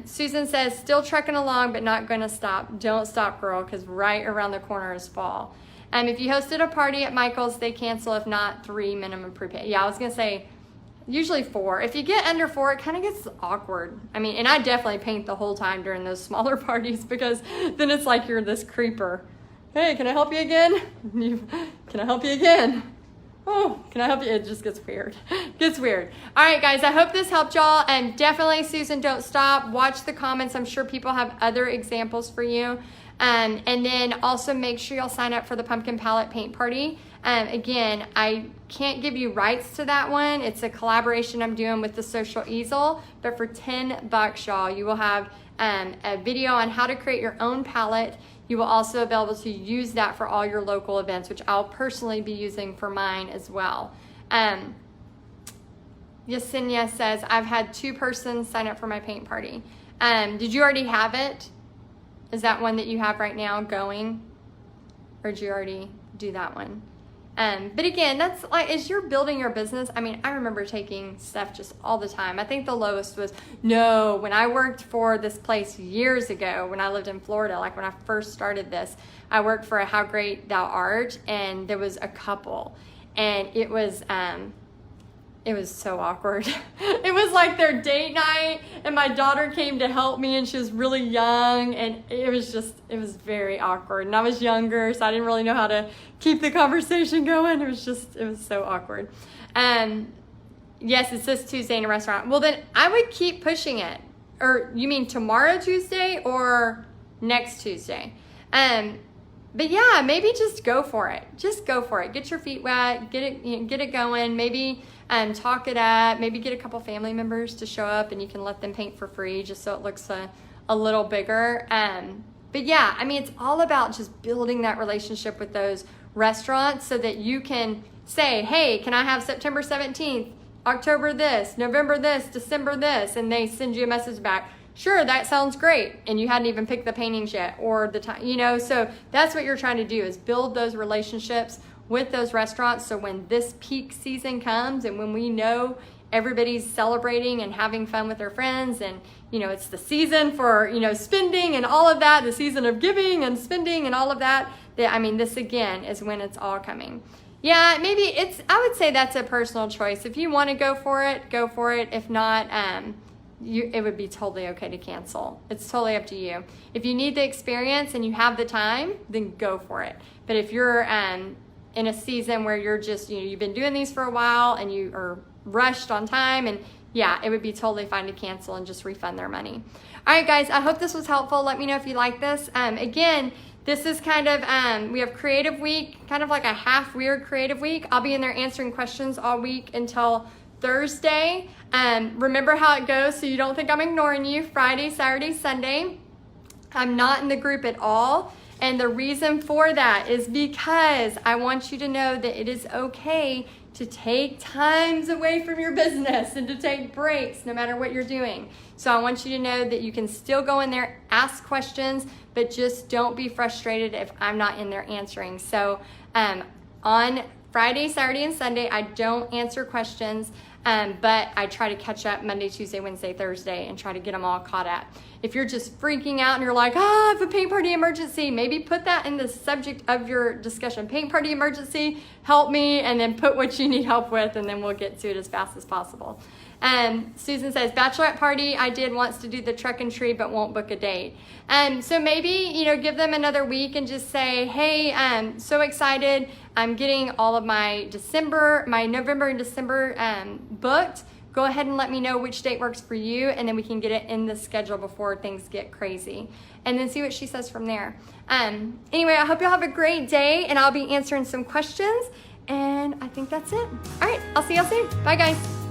Susan says, still trucking along, but not going to stop. Don't stop, girl, because right around the corner is fall. If you hosted a party at Michael's, they cancel, if not 3 minimum prepaid. Yeah, I was going to say usually 4. If you get under 4, it kind of gets awkward. And I definitely paint the whole time during those smaller parties, because then it's like you're this creeper. Hey, can I help you again? Can I help you again? Oh, can I help you? It just gets weird. Gets weird. All right, guys, I hope this helped y'all. And definitely, Susan, don't stop. Watch the comments. I'm sure people have other examples for you. And then also make sure y'all sign up for the Pumpkin Palette Paint Party. Again, I can't give you rights to that one. It's a collaboration I'm doing with the Social Easel. But for $10, y'all, you will have a video on how to create your own palette. You will also be able to use that for all your local events, which I'll personally be using for mine as well. Yesenia says, I've had 2 persons sign up for my paint party. Did you already have it? Is that one that you have right now going? Or did you already do that one? But again, that's like, as you're building your business, I mean, I remember taking stuff just all the time. I think the lowest was, no, when I worked for this place years ago, when I lived in Florida, like when I first started this, I worked for a How Great Thou Art, and there was a couple, and it was so awkward. It was like their date night, and my daughter came to help me, and she was really young, and it was very awkward. And I was younger, so I didn't really know how to keep the conversation going. It was so awkward. Yes, it says Tuesday in a restaurant. Well, then I would keep pushing it. Or you mean tomorrow Tuesday or next Tuesday? But yeah, maybe just go for it. Just go for it. Get your feet wet. Get it going. Maybe talk it up. Maybe get a couple family members to show up, and you can let them paint for free, just so it looks a little bigger. But yeah, I mean, it's all about just building that relationship with those restaurants so that you can say, hey, can I have September 17th, October this, November this, December this, and they send you a message back. Sure, that sounds great, and you hadn't even picked the paintings yet or the time, so that's what you're trying to do, is build those relationships with those restaurants, so when this peak season comes and when we know everybody's celebrating and having fun with their friends, and it's the season for spending and all of that, the season of giving and spending and all of that, this again is when it's all coming. Yeah, maybe I would say that's a personal choice. If you want to go for it, go for it. If not, it would be totally okay to cancel. It's totally up to you. If you need the experience and you have the time, then go for it. But if you're in a season where you're just, you've been doing these for a while and you are rushed on time, and yeah, it would be totally fine to cancel and just refund their money. All right, guys, I hope this was helpful. Let me know if you like this. Again, this is kind of, we have Creative Week, kind of like a half weird Creative Week. I'll be in there answering questions all week until Thursday. Remember how it goes so you don't think I'm ignoring you. Friday, Saturday, Sunday, I'm not in the group at all. And the reason for that is because I want you to know that it is okay to take times away from your business and to take breaks no matter what you're doing. So I want you to know that you can still go in there, ask questions, but just don't be frustrated if I'm not in there answering. So on Friday, Saturday, and Sunday, I don't answer questions, but I try to catch up Monday, Tuesday, Wednesday, Thursday, and try to get them all caught up. If you're just freaking out and you're like, I have a paint party emergency, maybe put that in the subject of your discussion. Paint party emergency, help me, and then put what you need help with, and then we'll get to it as fast as possible. Susan says, bachelorette party I did wants to do the truck and tree, but won't book a date. So maybe, give them another week and just say, hey, I'm so excited. I'm getting all of my November and December booked. Go ahead and let me know which date works for you, and then we can get it in the schedule before things get crazy. And then see what she says from there. Anyway, I hope y'all have a great day, and I'll be answering some questions. And I think that's it. All right, I'll see y'all soon. Bye, guys.